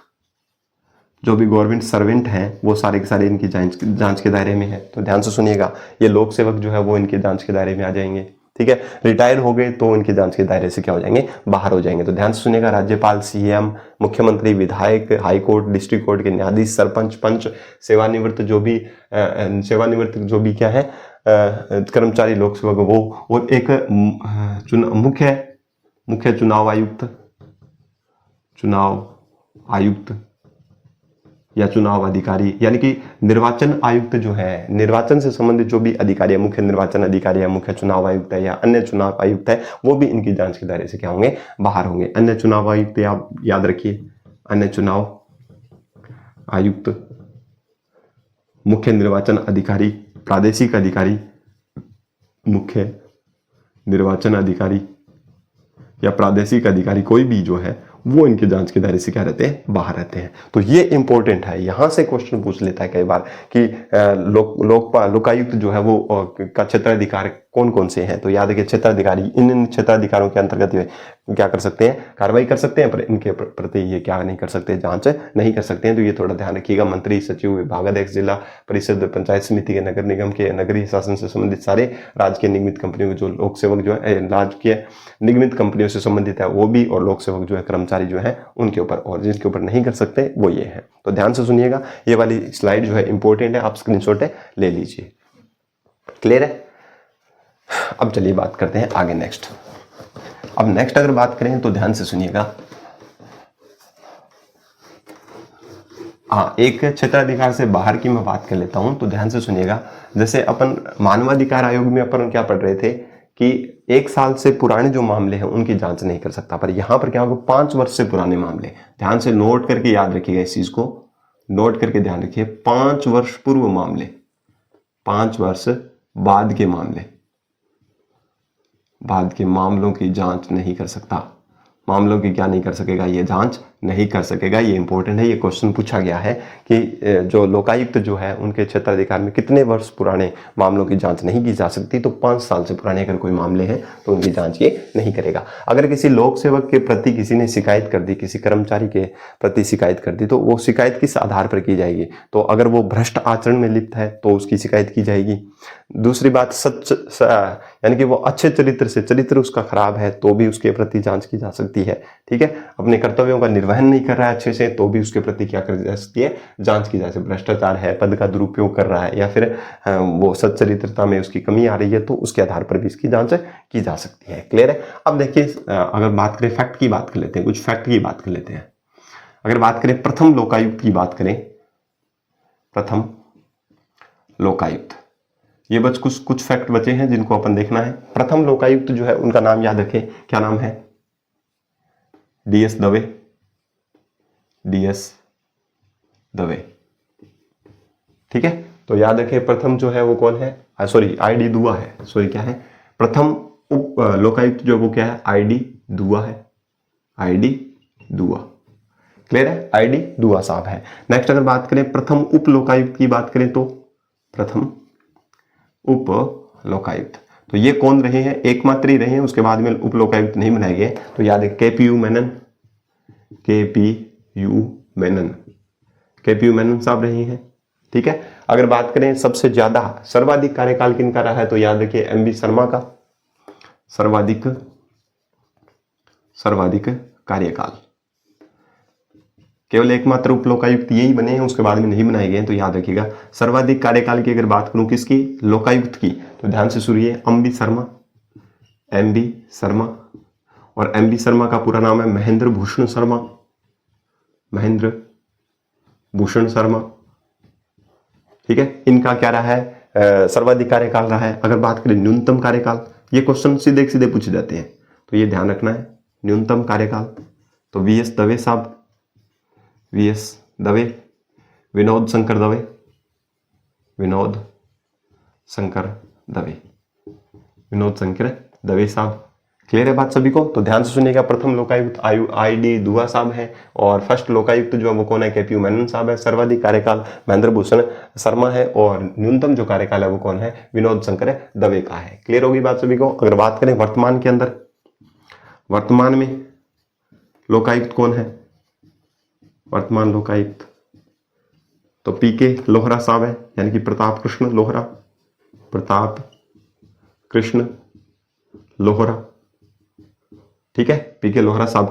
जो भी गवर्नमेंट सर्वेंट हैं वो सारे के सारे इनकी जांच के दायरे में है। तो ध्यान से सुनिएगा, ये लोक सेवक जो है वो इनके जांच के दायरे में आ जाएंगे। ठीक है। रिटायर हो गए तो उनकी जांच के दायरे से क्या हो जाएंगे, बाहर हो जाएंगे। तो ध्यान से सुनिएगा, राज्यपाल, सीएम, मुख्यमंत्री, विधायक, हाई कोर्ट, डिस्ट्रिक्ट कोर्ट के न्यायाधीश, सरपंच, पंच, सेवानिवृत्त जो भी क्या है कर्मचारी लोक सेवक वो, और एक मुख्य चुनाव आयुक्त या चुनाव अधिकारी, यानी कि निर्वाचन आयुक्त जो है, निर्वाचन से संबंधित जो भी अधिकारी है, मुख्य निर्वाचन अधिकारी है, मुख्य चुनाव आयुक्त है या अन्य चुनाव आयुक्त है, वो भी इनकी जांच के दायरे से क्या होंगे, बाहर होंगे। अन्य चुनाव आयुक्त आप याद रखिए, अन्य चुनाव आयुक्त, मुख्य निर्वाचन अधिकारी, प्रादेशिक अधिकारी, मुख्य निर्वाचन अधिकारी या प्रादेशिक अधिकारी कोई भी जो है वो इनके जांच के दायरे से क्या रहते हैं, बाहर रहते हैं। तो ये इंपॉर्टेंट है, यहां से क्वेश्चन पूछ लेता है कई बार कि लोकायुक्त जो है वो का क्षेत्राधिकार कौन कौन से हैं। तो याद रखिए, क्षेत्राधिकारी इन क्षेत्राधिकारों के अंतर्गत क्या कर सकते हैं, कार्रवाई कर सकते हैं, पर इनके प्रति ये क्या नहीं कर सकते, जांच नहीं कर सकते हैं। तो ये थोड़ा ध्यान रखिएगा। मंत्री, सचिव, विभागाध्यक्ष, जिला परिषद, पंचायत समिति के, नगर निगम के, नगरीय शासन से संबंधित सारे राजकीय निगमित कंपनियों के जो लोक सेवक जो है, राजकीय निगमित कंपनियों से संबंधित है वो भी, और लोक सेवक जो है कर्मचारी जो है उनके ऊपर, और जिनके ऊपर नहीं कर सकते वो ये है। तो ध्यान से सुनिएगा, ये वाली स्लाइड जो है इंपॉर्टेंट है, आप स्क्रीनशॉट ले लीजिए। क्लियर है। अब चलिए बात करते हैं आगे नेक्स्ट। अब नेक्स्ट अगर बात करें तो ध्यान से सुनिएगा। हाँ, एक क्षेत्राधिकार से बाहर की मैं बात कर लेता हूं, तो ध्यान से सुनिएगा। जैसे अपन मानवाधिकार आयोग में अपन क्या पढ़ रहे थे कि 1 साल से पुराने जो मामले हैं उनकी जांच नहीं कर सकता, पर यहां पर क्या होगा, 5 वर्ष से पुराने मामले। ध्यान से नोट करके याद रखिएगा, इस चीज को नोट करके ध्यान रखिए। 5 वर्ष पूर्व मामले, 5 वर्ष बाद के मामले, बाद के मामलों की जांच नहीं कर सकता। मामलों की क्या नहीं कर सकेगा, ये जांच नहीं कर सकेगा। ये इंपॉर्टेंट है, ये क्वेश्चन पूछा गया है कि जो लोकायुक्त जो है उनके क्षेत्राधिकार में कितने वर्ष पुराने मामलों की जांच नहीं की जा सकती। तो 5 साल से पुराने अगर कोई मामले हैं तो उनकी जांच ये नहीं करेगा। अगर किसी लोक सेवक के प्रति किसी ने शिकायत कर दी, किसी कर्मचारी के प्रति शिकायत कर दी, तो वो शिकायत किस आधार पर की जाएगी। तो अगर वो भ्रष्ट आचरण में लिप्त है तो उसकी शिकायत की जाएगी। दूसरी बात, यानी कि वो अच्छे चरित्र से, चरित्र उसका खराब है तो भी उसके प्रति जांच की जा सकती है। ठीक है। अपने कर्तव्यों का निर्वहन नहीं कर रहा है अच्छे से तो भी उसके प्रति क्या कर जा सकती है, जांच की जा सकती है। भ्रष्टाचार है, पद का दुरुपयोग कर रहा है, या फिर वो सच्चरित्रता में उसकी कमी आ रही है, तो उसके आधार पर भी इसकी जांच की जा सकती है। क्लियर है। अब देखिए, अगर बात करें फैक्ट की बात कर लेते हैं, कुछ फैक्ट की बात कर लेते हैं। अगर बात करें प्रथम लोकायुक्त की बात करें, प्रथम लोकायुक्त, ये बस कुछ फैक्ट बचे हैं जिनको अपन देखना है। प्रथम लोकायुक्त जो है उनका नाम याद रखें, क्या नाम है, DS दवे, DS दवे। ठीक है। तो याद रखें, प्रथम जो है वो कौन है, सॉरी ID दुआ है, सॉरी क्या है, प्रथम उप लोकायुक्त जो वो क्या है, ID दुआ है, ID दुआ। क्लियर है, ID दुआ साहब है। नेक्स्ट अगर बात करें प्रथम उप लोकायुक्त की बात करें, तो प्रथम उप लोकायुक्त, तो ये कौन रहे हैं, एकमात्र ही रहे हैं, उसके बाद में उप लोकायुक्त नहीं बनाए गए। तो याद है KPU Menon, KPU Menon, KPU Menon साहब रहे हैं। ठीक है। अगर बात करें सबसे ज्यादा सर्वाधिक कार्यकाल किनका रहा है, तो याद रखिए MB शर्मा का सर्वाधिक कार्यकाल। केवल एकमात्र उप लोकायुक्त यही बने हैं, उसके बाद में नहीं बनाए गए हैं। तो याद रखिएगा, सर्वाधिक कार्यकाल की अगर बात करूं किसकी, लोकायुक्त की, तो ध्यान से सुनिए, MB शर्मा, और MB शर्मा का पूरा नाम है महेंद्र भूषण शर्मा। ठीक है। इनका क्या रहा है, सर्वाधिक कार्यकाल रहा है। अगर बात करें न्यूनतम कार्यकाल, ये क्वेश्चन सीधे पूछे जाते हैं, तो ये ध्यान रखना है, न्यूनतम कार्यकाल, तो VS दवे साहब, VS दवे, विनोद शंकर दवे साहब। क्लियर है बात सभी को। तो ध्यान से सुनिएगा, प्रथम लोकायुक्त ID दुआ साहब है, और फर्स्ट लोकायुक्त जो है वो कौन है, KPU मेनन साहब है। सर्वाधिक कार्यकाल महेंद्र भूषण शर्मा है, और न्यूनतम जो कार्यकाल है वो कौन है, विनोद शंकर दवे का है। क्लियर होगी बात सभी को। अगर बात करें वर्तमान के अंदर, वर्तमान में लोकायुक्त कौन है, वर्तमान लोकायुक्त तो PK लोहरा साहब है, यानी कि प्रताप कृष्ण लोहरा, ठीक है, पीके लोहरा साहब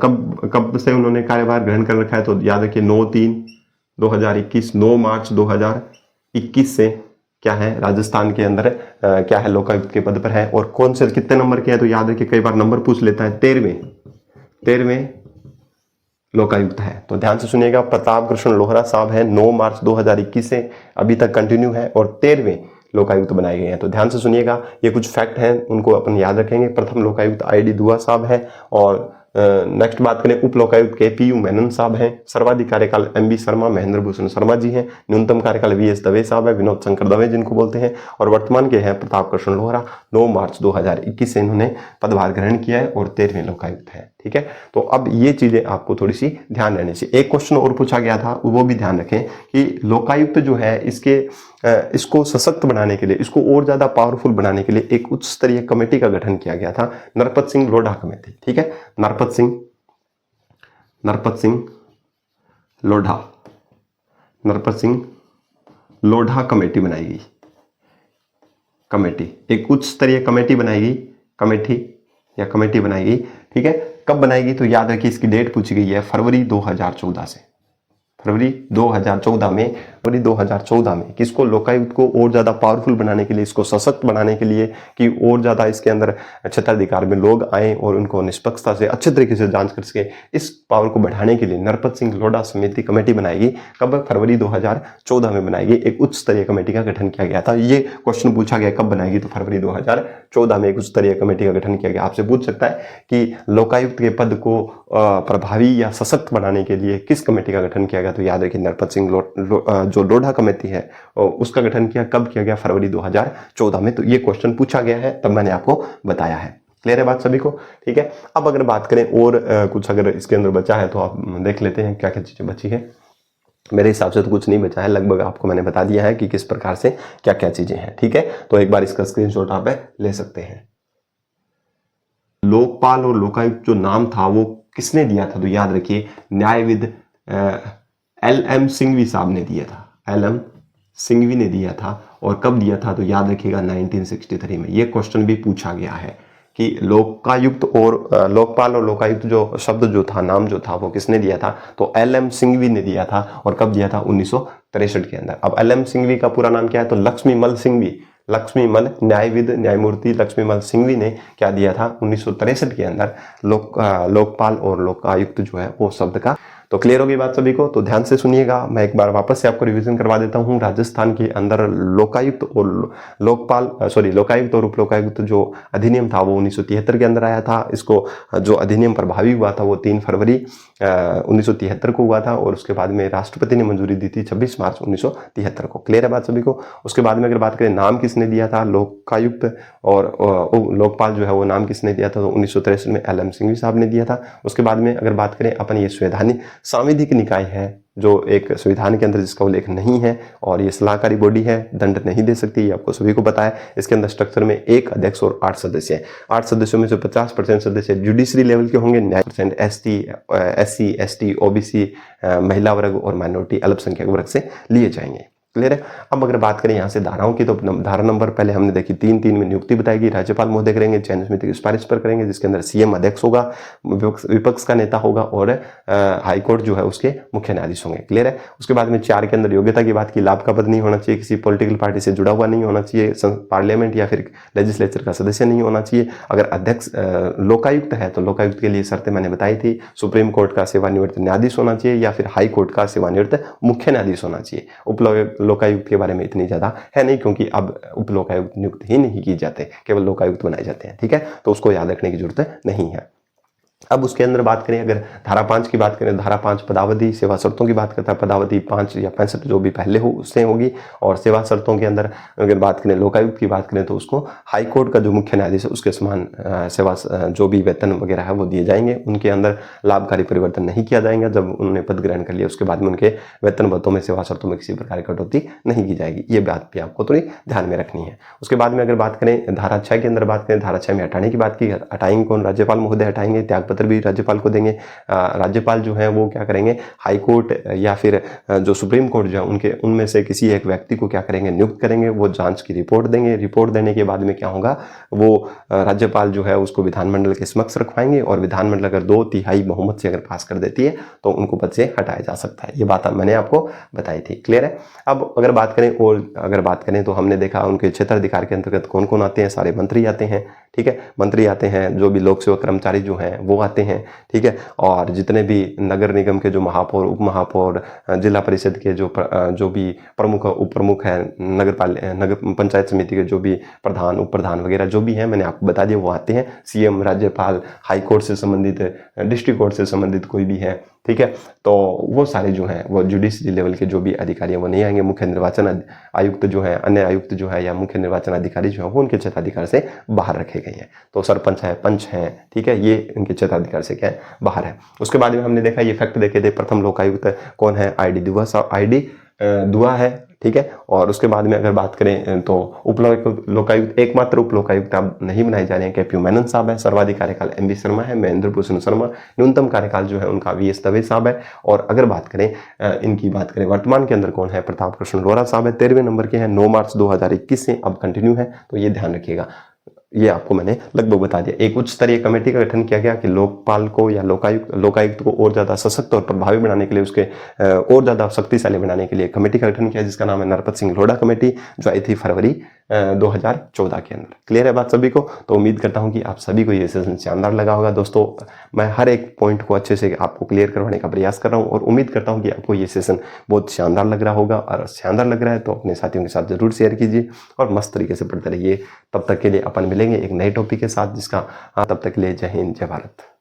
कब से उन्होंने कार्यभार ग्रहण कर रखा है, तो याद रखिए 9/3/2021, 9 मार्च 2021 से क्या है राजस्थान के अंदर क्या है लोकायुक्त के पद पर है। और कौन से कितने नंबर के है, तो याद रखिए कई बार नंबर पूछ लेता है, 13वें लोकायुक्त है। तो ध्यान से सुनिएगा, प्रताप कृष्ण लोहरा साहब है, 9 मार्च 2021 से अभी तक कंटिन्यू है और 13वें लोकायुक्त बनाए गए हैं। तो ध्यान से सुनिएगा, ये कुछ फैक्ट हैं, उनको अपन याद रखेंगे। प्रथम लोकायुक्त ID दुआ साहब है, और नेक्स्ट बात करें उप लोकायुक्त के PU मेनन साहब हैं। सर्वाधिक कार्यकाल MB शर्मा, महेंद्र भूषण शर्मा जी हैं। न्यूनतम कार्यकाल VS दवे साहब है, विनोद शंकर दवे जिनको बोलते हैं। और वर्तमान के हैं प्रताप कृष्ण लोहरा, 9 मार्च 2021 से इन्होंने पदभार ग्रहण किया है और 13वें लोकायुक्त है, ठीक है। तो अब ये चीजें आपको थोड़ी सी ध्यान रहनी चाहिए। एक क्वेश्चन और पूछा गया था, वो भी ध्यान रखें कि लोकायुक्त जो है इसको सशक्त बनाने के लिए, इसको और ज्यादा पावरफुल बनाने के लिए एक उच्च स्तरीय कमेटी का गठन किया गया था, नरपत सिंह लोढ़ा कमेटी, ठीक है। नरपत सिंह लोढ़ा कमेटी बनाई गई, एक उच्च स्तरीय कमेटी बनाई गई, कमेटी बनाई गई, ठीक है। कब बनाएगी, तो याद रखिए इसकी डेट पूछी गई है फरवरी 2014 से। फरवरी 2014 में किसको, लोकायुक्त को और ज्यादा पावरफुल बनाने के लिए, इसको सशक्त बनाने के लिए कि और ज्यादा इसके अंदर क्षेत्राधिकार में लोग आए और उनको निष्पक्षता से अच्छे तरीके से जांच कर सके, इस पावर को बढ़ाने के लिए नरपत सिंह लोढ़ा समिति कमेटी बनाएगी। कब, फरवरी 2014 में बनाएगी। एक उच्च स्तरीय कमेटी का गठन किया गया था। ये क्वेश्चन पूछा गया कब बनाएगी, तो फरवरी 2014 में एक उच्च स्तरीय कमेटी का गठन किया गया। आपसे पूछ सकता है कि लोकायुक्त के पद को प्रभावी या सशक्त बनाने के लिए किस कमेटी का गठन किया गया, तो याद रखिए नरपत सिंह जो लोढ़ा कमेटी है उसका गठन किया। कब किया गया, फरवरी 2014 में। तो ये क्वेश्चन पूछा गया है, तब मैंने आपको बताया है। क्लियर है बात सभी को, ठीक है। अब अगर बात करें और कुछ अगर इसके अंदर बचा है तो आप देख लेते हैं क्या क्या चीजें बची है। मेरे हिसाब से तो कुछ नहीं बचा है, लगभग आपको मैंने बता दिया है कि किस प्रकार से क्या क्या चीजें हैं, ठीक है। तो एक बार इसका स्क्रीनशॉट आप ले सकते हैं। लोकपाल और लोकायुक्त जो नाम था वो किसने दिया था, तो याद रखिए न्यायविद LM सिंघवी साहब ने दिया था, LM सिंघवी ने दिया था। और कब दिया था, तो याद रखिएगा 1963 में। ये क्वेश्चन भी पूछा गया है कि लोकायुक्त और लोकपाल और लोकायुक्त जो शब्द जो था, नाम जो था, वो किसने दिया था, तो LM सिंघवी ने दिया था। और कब दिया था, 1963 के अंदर। अब LM सिंघवी का पूरा नाम क्या है, तो लक्ष्मीमल सिंघवी, न्यायविद न्यायमूर्ति लक्ष्मीमल सिंघवी ने क्या दिया था, 1963 के अंदर लोकपाल और लोकायुक्त जो है वो शब्द का। तो क्लियर होगी बात सभी को। तो ध्यान से सुनिएगा, मैं एक बार वापस से आपको रिवीजन करवा देता हूं। राजस्थान के अंदर लोकायुक्त और लोकायुक्त और उप लोकायुक्त जो अधिनियम था वो 1973 के अंदर आया था। इसको जो अधिनियम प्रभावी हुआ था वो 3 फरवरी 1973 को हुआ था, और उसके बाद में राष्ट्रपति ने मंजूरी दी थी 26 मार्च 1973 को। क्लियर है बात सभी को। उसके बाद में अगर बात करें नाम किसने दिया था, लोकायुक्त और लोकपाल जो है वो नाम किसने दिया था, तो 1963 में LM सिंघवी साहब ने दिया था। उसके बाद में अगर बात करें अपन, ये संवैधानिक सांविधिक निकाय है जो एक संविधान के अंदर जिसका उल्लेख नहीं है, और ये सलाहकारी बॉडी है, दंड नहीं दे सकती, ये आपको सभी को पता है। इसके अंदर स्ट्रक्चर में 1 अध्यक्ष और 8 सदस्य हैं। 8 सदस्यों में से 50% सदस्य जुडिशरी लेवल के होंगे, 9% SC ST OBC महिला वर्ग और माइनॉरिटी अल्पसंख्यक वर्ग से लिए जाएंगे। क्लियर है। अब अगर बात करें यहाँ से धाराओं की, तो धारा नंबर पहले हमने देखी 3 में नियुक्ति बताएगी, राज्यपाल महोदय करेंगे, चयन समिति की सिफारिश पर करेंगे, जिसके अंदर CM अध्यक्ष होगा, विपक्ष का नेता होगा, और हाईकोर्ट जो है उसके मुख्य न्यायाधीश होंगे। क्लियर है। उसके बाद में 4 के अंदर योग्यता की बात की, लाभ का पद नहीं होना चाहिए, किसी पॉलिटिकल पार्टी से जुड़ा हुआ नहीं होना चाहिए, पार्लियामेंट या फिर लेजिस्लेचर का सदस्य नहीं होना चाहिए। अगर अध्यक्ष लोकायुक्त है तो लोकायुक्त के लिए शर्तें मैंने बताई थी, सुप्रीम कोर्ट का सेवानिवृत्त न्यायाधीश होना चाहिए या फिर हाई कोर्ट का सेवानिवृत्त मुख्य न्यायाधीश होना चाहिए। लोकायुक्त के बारे में इतनी ज्यादा है नहीं, क्योंकि अब उप लोकायुक्त नियुक्त ही नहीं किए जाते, केवल लोकायुक्त बनाए जाते हैं। ठीक है, तो उसको याद रखने की जरूरत नहीं है। अब उसके अंदर बात करें, अगर धारा 5 की बात करें, धारा 5 पदावधि सेवा शर्तों की बात करता है। पदावधि 5 या 65 जो भी पहले हो उससे होगी। और सेवा शर्तों के अंदर अगर बात करें, लोकायुक्त की बात करें, तो उसको हाई कोर्ट का जो मुख्य न्यायाधीश है उसके समान सेवा जो भी वेतन वगैरह है वो दिए जाएंगे। उनके अंदर लाभकारी परिवर्तन नहीं किया जाएगा। जब उन्होंने पद ग्रहण कर लिया उसके बाद में उनके वेतन भत्तों में सेवा शर्तों में किसी प्रकार की कटौती नहीं की जाएगी। ये बात भी आपको थोड़ी ध्यान में रखनी है। उसके बाद में अगर बात करें धारा 6 के अंदर बात करें, धारा 6 में हटाने की बात की, हटाएंगे कौन, राज्यपाल महोदय हटाएंगे, त्याग पत्र भी राज्यपाल को देंगे। राज्यपाल जो है वो क्या करेंगे, हाई कोर्ट या फिर जो सुप्रीम कोर्ट जो है उनमें से किसी एक व्यक्ति को क्या करेंगे, नियुक्त करेंगे। वो जांच की रिपोर्ट देंगे। रिपोर्ट देने के बाद में क्या होगा, वो राज्यपाल जो है उसको विधानमंडल के समक्ष रखवाएंगे और विधानमंडल अगर 2/3 बहुमत से अगर पास कर देती है तो उनको पद से हटाया जा सकता है। ये बात मैंने आपको बताई थी। क्लियर है। अब अगर बात करें तो हमने देखा उनके क्षेत्राधिकार के अंतर्गत कौन कौन आते हैं, सारे मंत्री आते हैं। ठीक है, मंत्री आते हैं, जो भी लोक सेवक कर्मचारी जो हैं वो आते हैं। ठीक है, और जितने भी नगर निगम के जो महापौर, उप महापौर, जिला परिषद के जो भी प्रमुख उप प्रमुख है, नगर पंचायत समिति के जो भी प्रधान उप प्रधान वगैरह जो भी है, मैंने आपको बता दिया, वो आते हैं। सीएम, राज्यपाल, हाई कोर्ट से संबंधित, डिस्ट्रिक्ट कोर्ट से संबंधित कोई भी है। ठीक है, तो वो सारे जो हैं वो जुडिशरी लेवल के जो भी अधिकारी हैं वो नहीं आएंगे। मुख्य निर्वाचन आयुक्त जो है, अन्य आयुक्त जो है या मुख्य निर्वाचन अधिकारी जो है वो उनके क्षेत्राधिकार से बाहर रखे गए हैं। तो सरपंच है, पंच हैं, ठीक है, ये इनके क्षेत्राधिकार से क्या है, बाहर है। उसके बाद में हमने देखा ये फैक्ट देखे थे, प्रथम लोकायुक्त कौन है, ID दुआ है। ठीक है, और उसके बाद में अगर बात करें तो उप लोकायुक्त, एकमात्र उप लोकायुक्त अब नहीं बनाए जा रहे हैं, KP मेनन साहब है। सर्वाधिक कार्यकाल MV शर्मा है, महेंद्र भूषण शर्मा। न्यूनतम कार्यकाल जो है उनका VS दवे साहब है। और अगर बात करें इनकी बात करें वर्तमान के अंदर कौन है, प्रताप कृष्ण लोहरा साहब है, 13वें नंबर के हैं, 9 मार्च 2021 से अब कंटिन्यू है, तो ये ध्यान रखिएगा। ये आपको मैंने लगभग बता दिया। एक उच्च स्तरीय कमेटी का गठन किया गया कि लोकपाल को या लोकायुक्त को और ज्यादा सशक्त और प्रभावी बनाने के लिए, उसके और ज्यादा शक्तिशाली बनाने के लिए कमेटी का गठन किया, जिसका नाम है नरपत सिंह लोढ़ा कमेटी, जो आई थी फरवरी 2014 के अंदर। क्लियर है बात सभी को। तो उम्मीद करता हूं कि आप सभी को ये सेशन शानदार लगा होगा। दोस्तों, मैं हर एक पॉइंट को अच्छे से आपको क्लियर करवाने का प्रयास कर रहा हूं और उम्मीद करता हूं कि आपको ये सेशन बहुत शानदार लग रहा होगा। और शानदार लग रहा है तो अपने साथियों के साथ जरूर शेयर कीजिए और मस्त तरीके से पढ़ते रहिए। तब तक के लिए अपन मिलेंगे एक नए टॉपिक के साथ, जिसका तब तक के लिए जय हिंद, जय भारत।